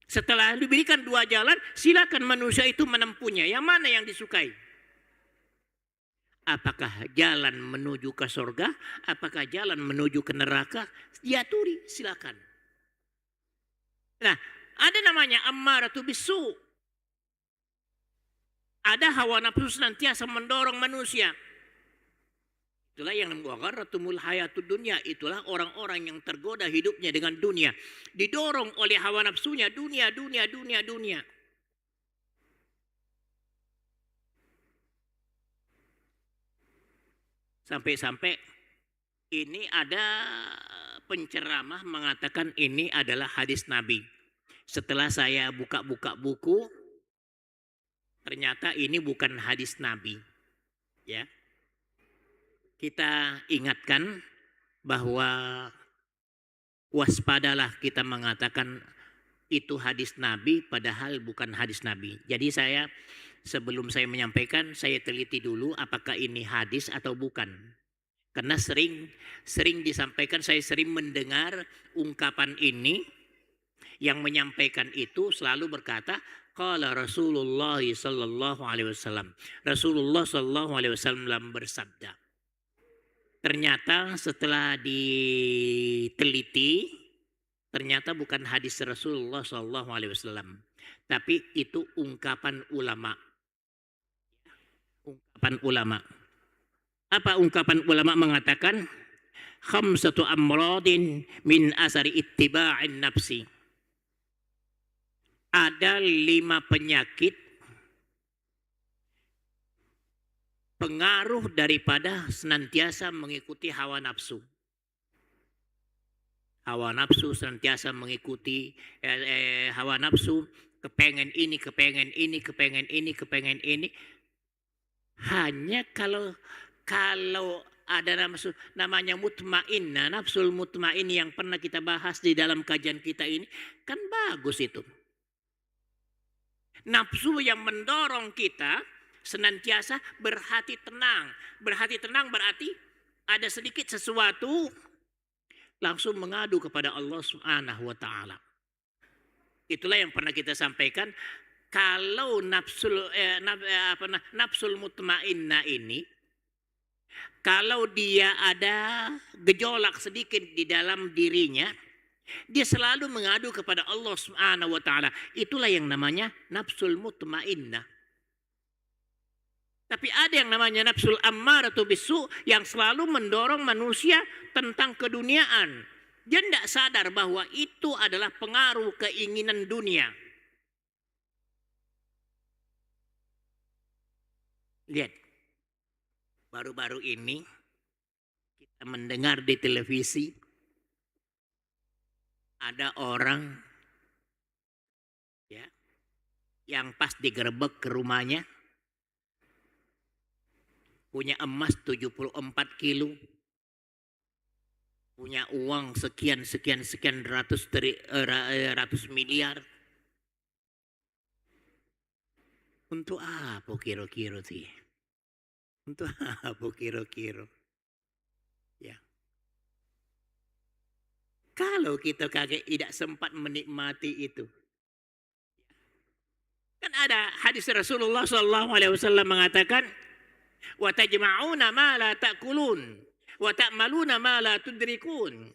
Setelah diberikan dua jalan, silakan manusia itu menempuhnya. Yang mana yang disukai? Apakah jalan menuju ke surga? Apakah jalan menuju ke neraka? Diaturi, silakan. Nah, ada namanya ammaratu bisu. Ada hawa nafsu senantiasa mendorong manusia. Itulah yang wagharratumul hayatud dunya. Itulah orang-orang yang tergoda hidupnya dengan dunia. Didorong oleh hawa nafsunya dunia. Sampai-sampai ini ada penceramah mengatakan ini adalah hadis Nabi. Setelah saya buka-buka buku, ternyata ini bukan hadis Nabi. Ya. Kita ingatkan bahwa waspadalah kita mengatakan itu hadis Nabi padahal bukan hadis Nabi. Jadi sebelum saya menyampaikan, saya teliti dulu apakah ini hadis atau bukan. Karena sering disampaikan, saya sering mendengar ungkapan ini, yang menyampaikan itu selalu berkata, qala Rasulullah sallallahu alaihi wasallam. Rasulullah sallallahu alaihi wasallam bersabda. Ternyata setelah diteliti, ternyata bukan hadis Rasulullah sallallahu alaihi wasallam, tapi itu ungkapan ulama. Ungkapan ulama. Apa ungkapan ulama mengatakan? Khamsatu amradin min asari ittiba'in nafsi. Ada 5 penyakit pengaruh daripada senantiasa mengikuti hawa nafsu. Hawa nafsu senantiasa mengikuti hawa nafsu, kepengen ini, kepengen ini, kepengen ini, kepengen ini. Hanya kalau ada namanya mutmainnah, nafsul mutmain yang pernah kita bahas di dalam kajian kita ini, kan bagus itu. Nafsu yang mendorong kita senantiasa berhati tenang. Berhati tenang berarti ada sedikit sesuatu langsung mengadu kepada Allah Subhanahu wa taala. Itulah yang pernah kita sampaikan, kalau nafsul mutmainnah ini, kalau dia ada gejolak sedikit di dalam dirinya, dia selalu mengadu kepada Allah Subhanahu wa taala. Itulah yang namanya nafsul mutmainnah. Tapi ada yang namanya nafsul ammaratu bisu, yang selalu mendorong manusia tentang keduniaan. Dia tidak sadar bahwa itu adalah pengaruh keinginan dunia. Lihat, baru-baru ini kita mendengar di televisi ada orang ya yang pas digerebek ke rumahnya punya emas 74 kilo, punya uang sekian ratus miliar. Untuk apa kira-kira sih? Untuk apa kira-kira? Ya. Kalau kita tidak sempat menikmati itu. Kan ada hadis Rasulullah SAW mengatakan, wa tajma'una ma la ta'kulun wa ta'maluna ma la tudrikun.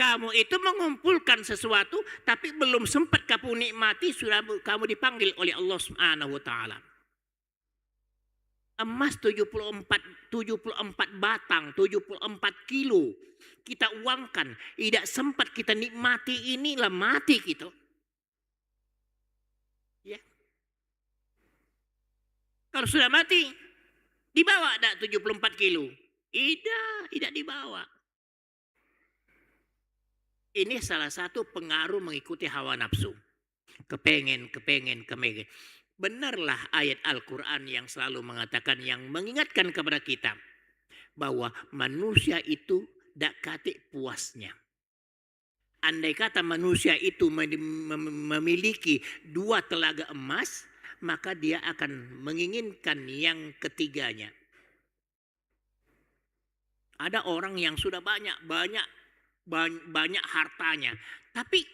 Kamu itu mengumpulkan sesuatu tapi belum sempat kamu nikmati, sudah kamu dipanggil oleh Allah Subhanahu wa taala. Emas 74 batang, 74 kilo kita uangkan, tidak sempat kita nikmati, inilah mati kita. Ya. Kalau sudah mati, dibawa tak 74 kilo? Tidak dibawa. Ini salah satu pengaruh mengikuti hawa nafsu. Kepengen. Benarlah ayat Al-Quran yang selalu mengatakan, yang mengingatkan kepada kita bahwa manusia itu dak katik puasnya. Andai kata manusia itu memiliki 2 telaga emas, maka dia akan menginginkan yang ketiganya. Ada orang yang sudah banyak hartanya, tapi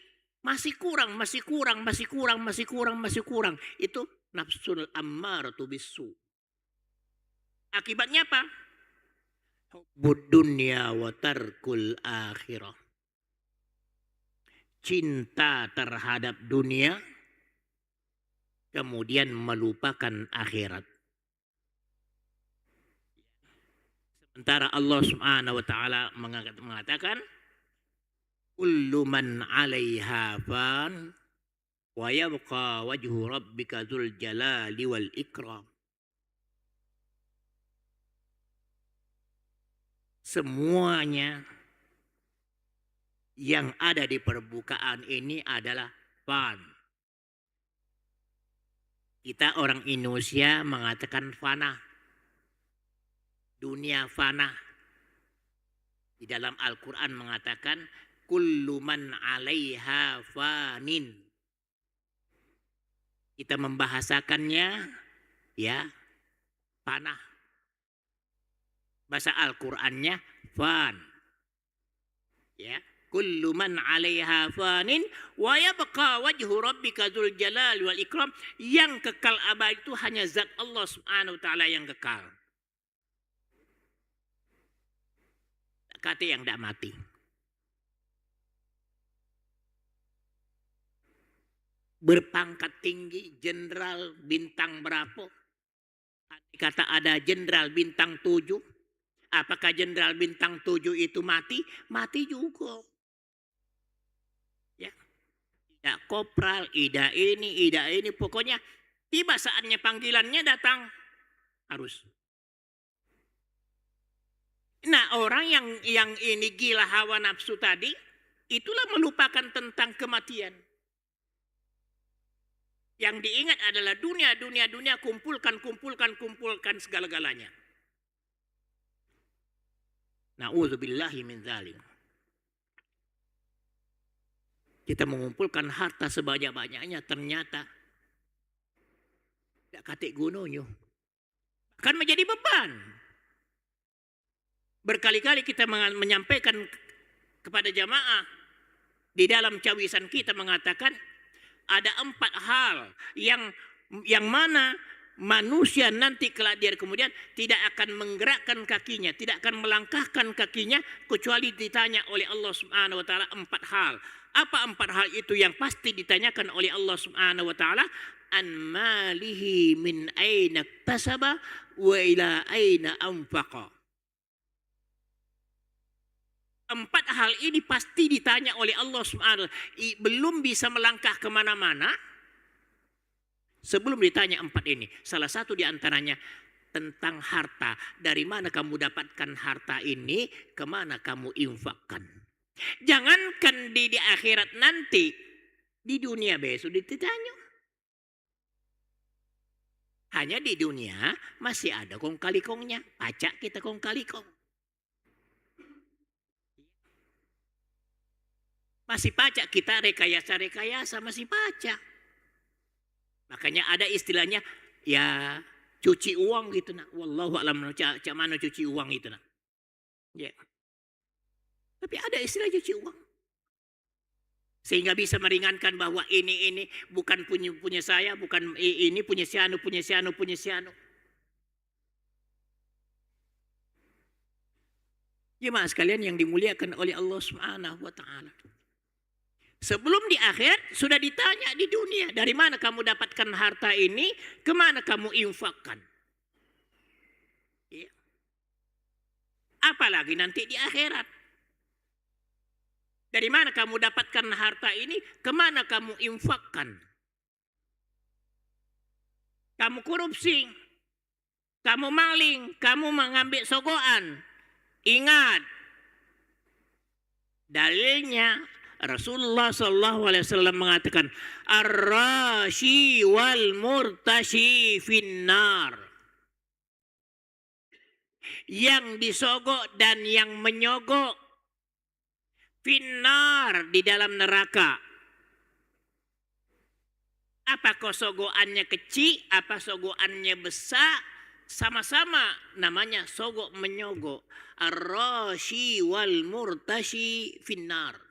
masih kurang. Itu nafsul ammaratu bisu. Akibatnya apa? Hubbud dunya wa tarkul akhirah. Cinta terhadap dunia, kemudian melupakan akhirat. Sementara Allah Subhanahu wa taala mengatakan, kullu man 'alaiha fan wa yabqa wajhu rabbika dzul jalali wal ikram. Semuanya yang ada di permukaan ini adalah fan. Kita orang Indonesia mengatakan fana. Dunia fana. Di dalam Al-Quran mengatakan kullu man 'alaiha fanin. Kita membahasakannya ya panah. Bahasa Al-Qur'annya fan. Ya, kullu man 'alaiha fanin wa yabqa wajhu rabbika dzul jalali wal ikram. Yang kekal abadi itu hanya zat Allah Subhanahu wa taala yang kekal. Kata yang tidak mati. Berpangkat tinggi, jenderal bintang berapa? Kata ada jenderal bintang 7. Apakah jenderal bintang 7 itu mati? Mati juga. Ya. Tidak kopral, ida ini. Pokoknya tiba saatnya panggilannya datang. Harus. Nah, orang yang ini gila hawa nafsu tadi, itulah melupakan tentang kematian. Yang diingat adalah dunia, kumpulkan segala-galanya. Na'udzubillahi min dzalik. Kita mengumpulkan harta sebanyak-banyaknya, ternyata tidak katik gunanya. Akan menjadi beban. Berkali-kali kita menyampaikan kepada jamaah di dalam cawisan kita mengatakan ada 4 hal yang mana manusia nanti kelak dia kemudian tidak akan menggerakkan kakinya, tidak akan melangkahkan kakinya kecuali ditanya oleh Allah Subhanahu wa taala 4 hal. Apa 4 hal itu yang pasti ditanyakan oleh Allah Subhanahu wa taala? An malihi min aina iktasaba wa ila aina anfaqa. 4 hal ini pasti ditanya oleh Allah Subhanahu wa taala. Belum bisa melangkah kemana-mana sebelum ditanya 4 ini. Salah satu di antaranya tentang harta. Dari mana kamu dapatkan harta ini, kemana kamu infakkan. Jangankan di akhirat nanti, di dunia besok ditanya. Hanya di dunia masih ada kong kali kongnya. Pajak kita kong kali kong. Masih pajak kita, rekayasa masih pajak. Makanya ada istilahnya ya cuci uang gitu nak. Wallahu a'lam cak mana cuci uang itu nak. Ya. Tapi ada istilah cuci uang. Sehingga bisa meringankan bahwa ini bukan punya saya, bukan ini punya si anu. Jemaah sekalian yang dimuliakan oleh Allah Subhanahu wa taala. Sebelum di akhirat sudah ditanya di dunia, dari mana kamu dapatkan harta ini, kemana kamu infakkan. Ya. Apalagi nanti di akhirat. Dari mana kamu dapatkan harta ini, kemana kamu infakkan. Kamu korupsi, kamu maling, kamu mengambil sogoan. Ingat, dalilnya Rasulullah SAW mengatakan ar-rashi wal murtashi finnar. Yang disogok dan yang menyogok finnar, di dalam neraka. Apa sogokannya kecil, apa sogokannya besar, sama-sama namanya sogok menyogok. Ar-rashi wal murtashi finnar.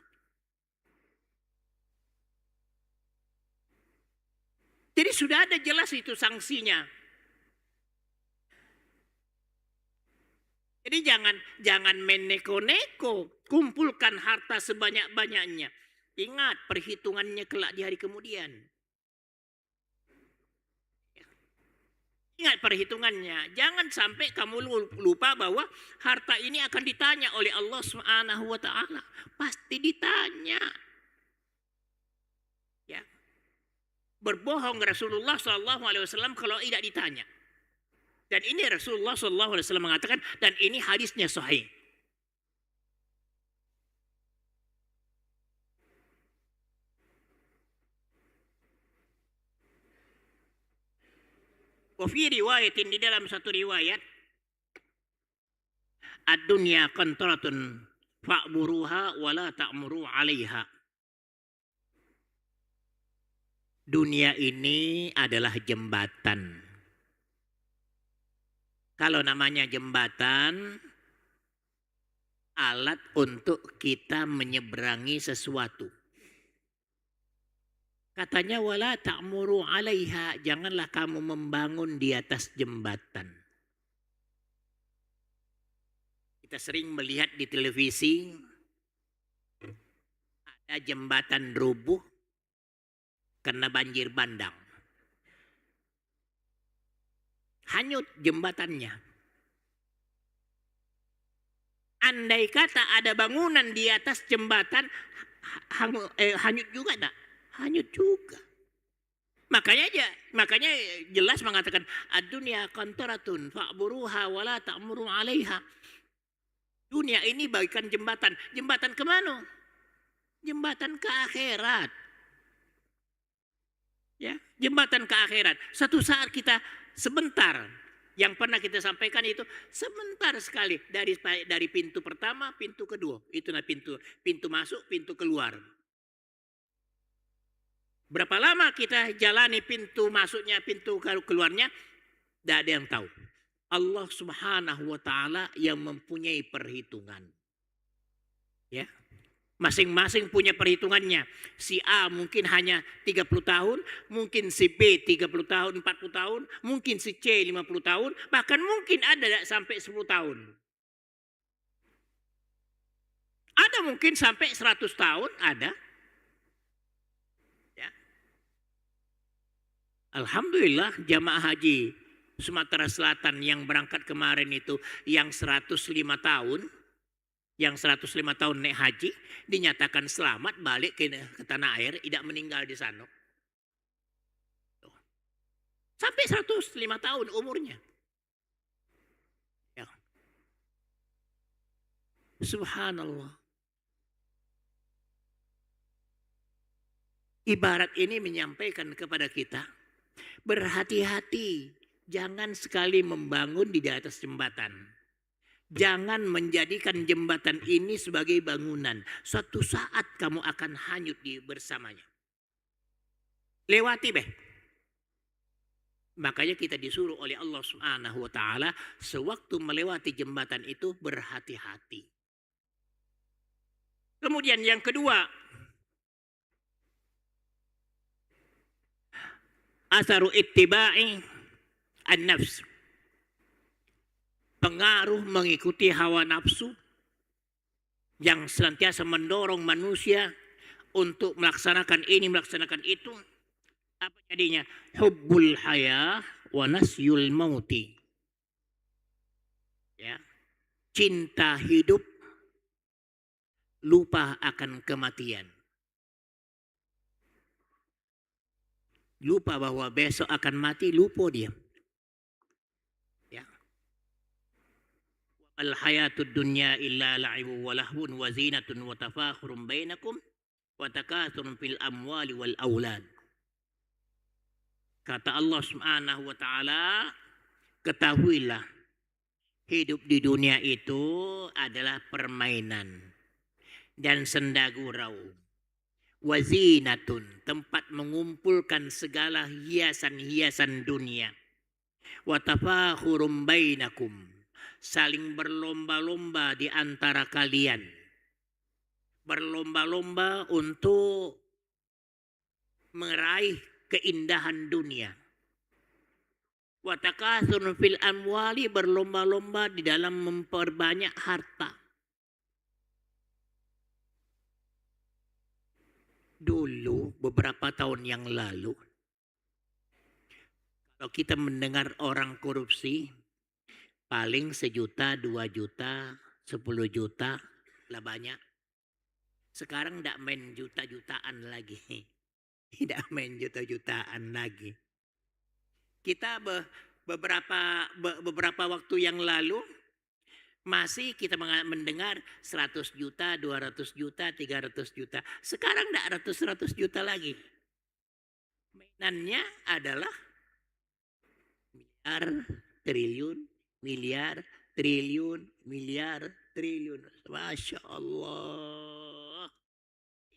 Jadi sudah ada jelas itu sanksinya. Jadi jangan meneko-neko, kumpulkan harta sebanyak-banyaknya. Ingat perhitungannya kelak di hari kemudian. Ingat perhitungannya. Jangan sampai kamu lupa bahwa harta ini akan ditanya oleh Allah Subhanahu wa taala. Pasti ditanya. Ya. Berbohong Rasulullah SAW kalau tidak ditanya. Dan ini Rasulullah SAW mengatakan, dan ini hadisnya sahih. Wafi riwayatin, di dalam satu riwayat, ad-dunya qantaratun fa'muruha wa la ta'muru 'alaiha. Dunia ini adalah jembatan. Kalau namanya jembatan, alat untuk kita menyeberangi sesuatu. Katanya wala ta'muru 'alaiha, janganlah kamu membangun di atas jembatan. Kita sering melihat di televisi ada jembatan rubuh karena banjir bandang. Hanyut jembatannya. Andai kata ada bangunan di atas jembatan, hanyut juga tak? Hanyut juga. Makanya jelas mengatakan ad-dunya qantaratun fa'buruha wa la ta'muru 'alaiha. Dunia ini bagaikan jembatan. Jembatan ke mana? Jembatan ke akhirat. Ya, jembatan ke akhirat. Satu saat kita sebentar, yang pernah kita sampaikan itu sebentar sekali dari pintu pertama, pintu kedua. Itulah pintu masuk, pintu keluar. Berapa lama kita jalani pintu masuknya, pintu keluarnya, tidak ada yang tahu. Allah Subhanahu wa Ta'ala yang mempunyai perhitungan. Ya. Masing-masing punya perhitungannya. Si A mungkin hanya 30 tahun, mungkin si B 30 tahun, 40 tahun, mungkin si C 50 tahun, bahkan mungkin ada sampai 10 tahun. Ada mungkin sampai 100 tahun, ada. Ya. Alhamdulillah jamaah haji Sumatera Selatan yang berangkat kemarin itu yang 105 tahun, yang 105 tahun naik haji dinyatakan selamat balik ke tanah air, tidak meninggal di sana. Sampai 105 tahun umurnya. Ya. Subhanallah. Ibarat ini menyampaikan kepada kita, berhati-hati, jangan sekali membangun di atas jembatan. Jangan menjadikan jembatan ini sebagai bangunan. Suatu saat kamu akan hanyut bersamanya. Lewati beh. Makanya kita disuruh oleh Allah Subhanahu wa Ta'ala sewaktu melewati jembatan itu berhati-hati. Kemudian yang kedua, asaru ittiba'i an-nafs. Pengaruh mengikuti hawa nafsu yang senantiasa mendorong manusia untuk melaksanakan ini, melaksanakan itu. Apa jadinya? Hubbul hayah wa nasyul mauti. Ya. Cinta hidup, lupa akan kematian. Lupa bahwa besok akan mati, lupa dia. Al-hayatud dunya illa la'ibu wa lahwun wa zinatun wa tafakhurun bainakum wa takathurun fil amwali wal aulad. Kata Allah Subhanahu wa Ta'ala, ketahuilah hidup di dunia itu adalah permainan dan senda gurau. Wa zinatun, tempat mengumpulkan segala hiasan-hiasan dunia. Wa tafakhurun bainakum, saling berlomba-lomba di antara kalian. Berlomba-lomba untuk meraih keindahan dunia. Wa takatsur fil amwali, berlomba-lomba di dalam memperbanyak harta. Dulu beberapa tahun yang lalu, kalau kita mendengar orang korupsi, paling 1 juta, 2 juta, 10 juta lah banyak. Sekarang tidak main juta-jutaan lagi. Tidak main juta-jutaan lagi. Kita beberapa waktu yang lalu masih kita mendengar 100 juta, 200 juta, 300 juta. Sekarang tidak ratus-ratus juta lagi. Mainannya adalah miliar, triliun, miliar, triliun, miliar, triliun. Masya Allah.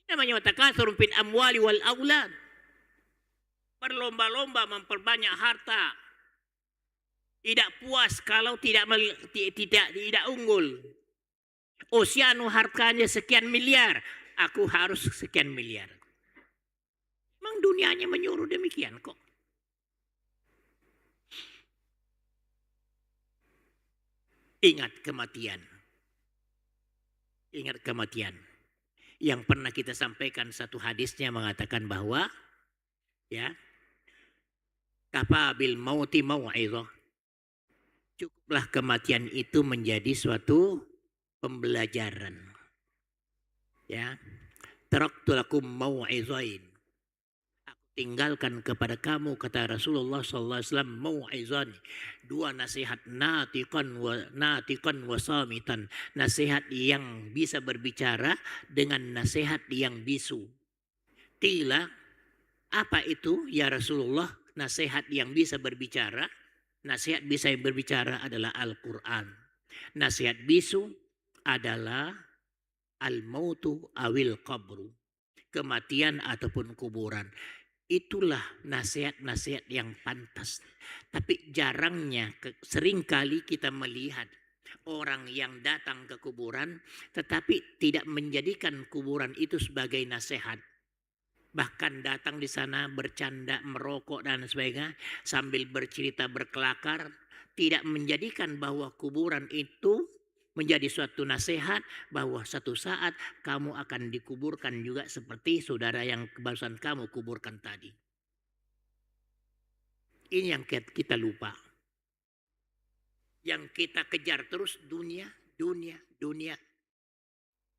Ini namanya takatsur fil amwali wal aulad. Berlomba-lomba memperbanyak harta. Tidak puas kalau tidak unggul. Osiano hartanya sekian miliar, aku harus sekian miliar. Memang dunianya menyuruh demikian kok. Ingat kematian. Ingat kematian. Yang pernah kita sampaikan satu hadisnya mengatakan bahwa ya, kafa bil mauti mau'izah. Cukuplah kematian itu menjadi suatu pembelajaran. Ya. Taraktu lakum mau'izain. Aku tinggalkan kepada kamu, kata Rasulullah sallallahu alaihi wasallam, mau'izan. Dua nasihat, natiqan wa samitan. Nasihat yang bisa berbicara dengan nasihat yang bisu. Qila, apa itu ya Rasulullah nasihat yang bisa berbicara? Nasihat bisa berbicara adalah Al-Quran. Nasihat bisu adalah al-mautu awil qabru. Kematian ataupun kuburan. Itulah nasihat-nasihat yang pantas. Tapi jarangnya, seringkali kita melihat orang yang datang ke kuburan tetapi tidak menjadikan kuburan itu sebagai nasihat. Bahkan datang di sana bercanda, merokok dan sebagainya, sambil bercerita berkelakar, tidak menjadikan bahwa kuburan itu menjadi suatu nasihat bahwa satu saat kamu akan dikuburkan juga seperti saudara yang barusan kamu kuburkan tadi. Ini yang kita lupa. Yang kita kejar terus dunia.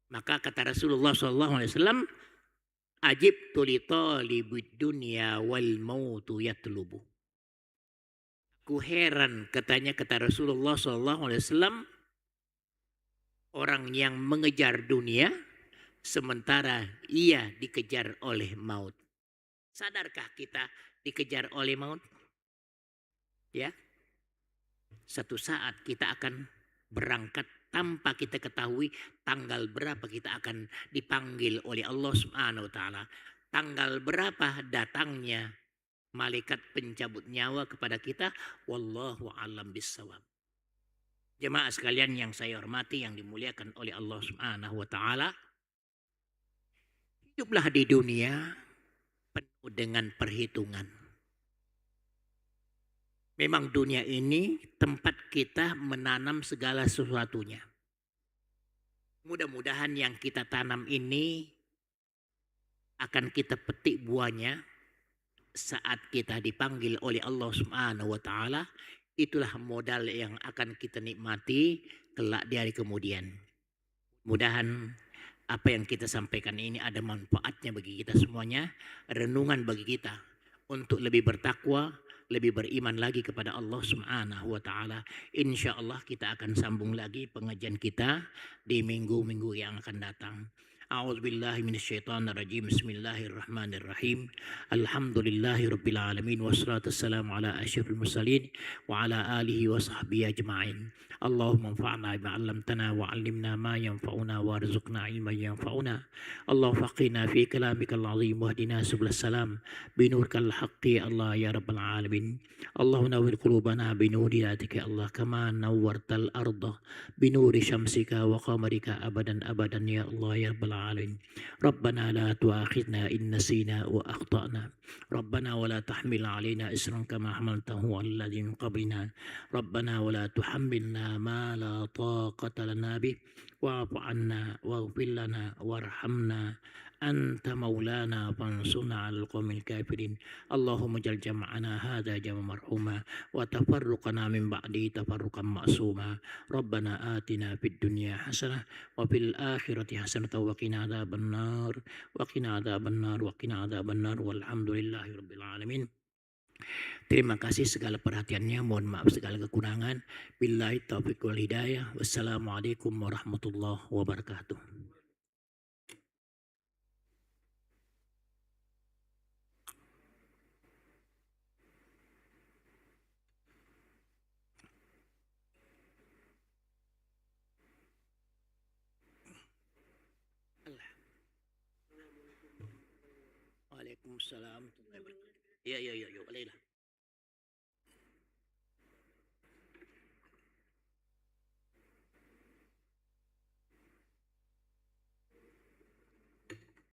Maka kata Rasulullah SAW, ajib tulitolibud dunia wal mautu yatlubu. Ku heran katanya kata Rasulullah SAW, orang yang mengejar dunia sementara ia dikejar oleh maut. Sadarkah kita dikejar oleh maut? Ya, satu saat kita akan berangkat tanpa kita ketahui tanggal berapa kita akan dipanggil oleh Allah Subhanahu wa taala. Tanggal berapa datangnya malaikat pencabut nyawa kepada kita, wallahu a'lam bissawab. Jemaah sekalian yang saya hormati, yang dimuliakan oleh Allah Subhanahu wa taala. Hiduplah di dunia penuh dengan perhitungan. Memang dunia ini tempat kita menanam segala sesuatunya. Mudah-mudahan yang kita tanam ini akan kita petik buahnya saat kita dipanggil oleh Allah Subhanahu wa taala. Itulah modal yang akan kita nikmati kelak di hari kemudian. Mudahan apa yang kita sampaikan ini ada manfaatnya bagi kita semuanya, renungan bagi kita untuk lebih bertakwa, lebih beriman lagi kepada Allah Subhanahu wa taala. Insyaallah kita akan sambung lagi pengajian kita di minggu-minggu yang akan datang. A'udzubillahi minasyaitonirrajim. Bismillahirrahmanirrahim. Alhamdulillahirabbil alamin wassalatu wassalamu ala asyrofil mursalin wa ala alihi wa sahbihi ajma'in. Allahumma anfa'na bima 'allamtana wa 'allimna ma yanfa'una warzuqna 'ilman yanfa'una. Allahumma faqihna fi kalamikal 'azim wahdina subul salam binurikal haqqi Allah ya rabbal alamin. Allahumma nawwir qulubana binuri dhatika Allah kama nawwartal arda binuri syamsika wa qamarika abadan abadan ya Allah ya rabbal alamin. Rabbana la tu'akhidna in nasina wa akhtana. Rabbana wa la tahmil 'alaina isran kama hamaltahu 'alal ladzina min qablina. Rabbana wa la tuhammilna ma la taqata lana bih wa'fu 'anna waghfir lana warhamna anta maulana fansurna 'alal qaumil kafirin. Allahumma jal jam'ana hadza jam'an marhuma wa tafarruqana min ba'di tafarruqan ma'suma. Rabbana atina fid dunya hasanah wa fil akhirati hasanah wa qina adzabannar wa qina adzabannar wa qina adzabannar walhamdulillahi rabbil alamin. Terima kasih segala perhatiannya, mohon maaf segala kekurangan. Billahi taufiq wal hidayah. Wassalamualaikum warahmatullahi wabarakatuh. Waalaikumsalam. Iya, iya, iya, iya, boleh lah.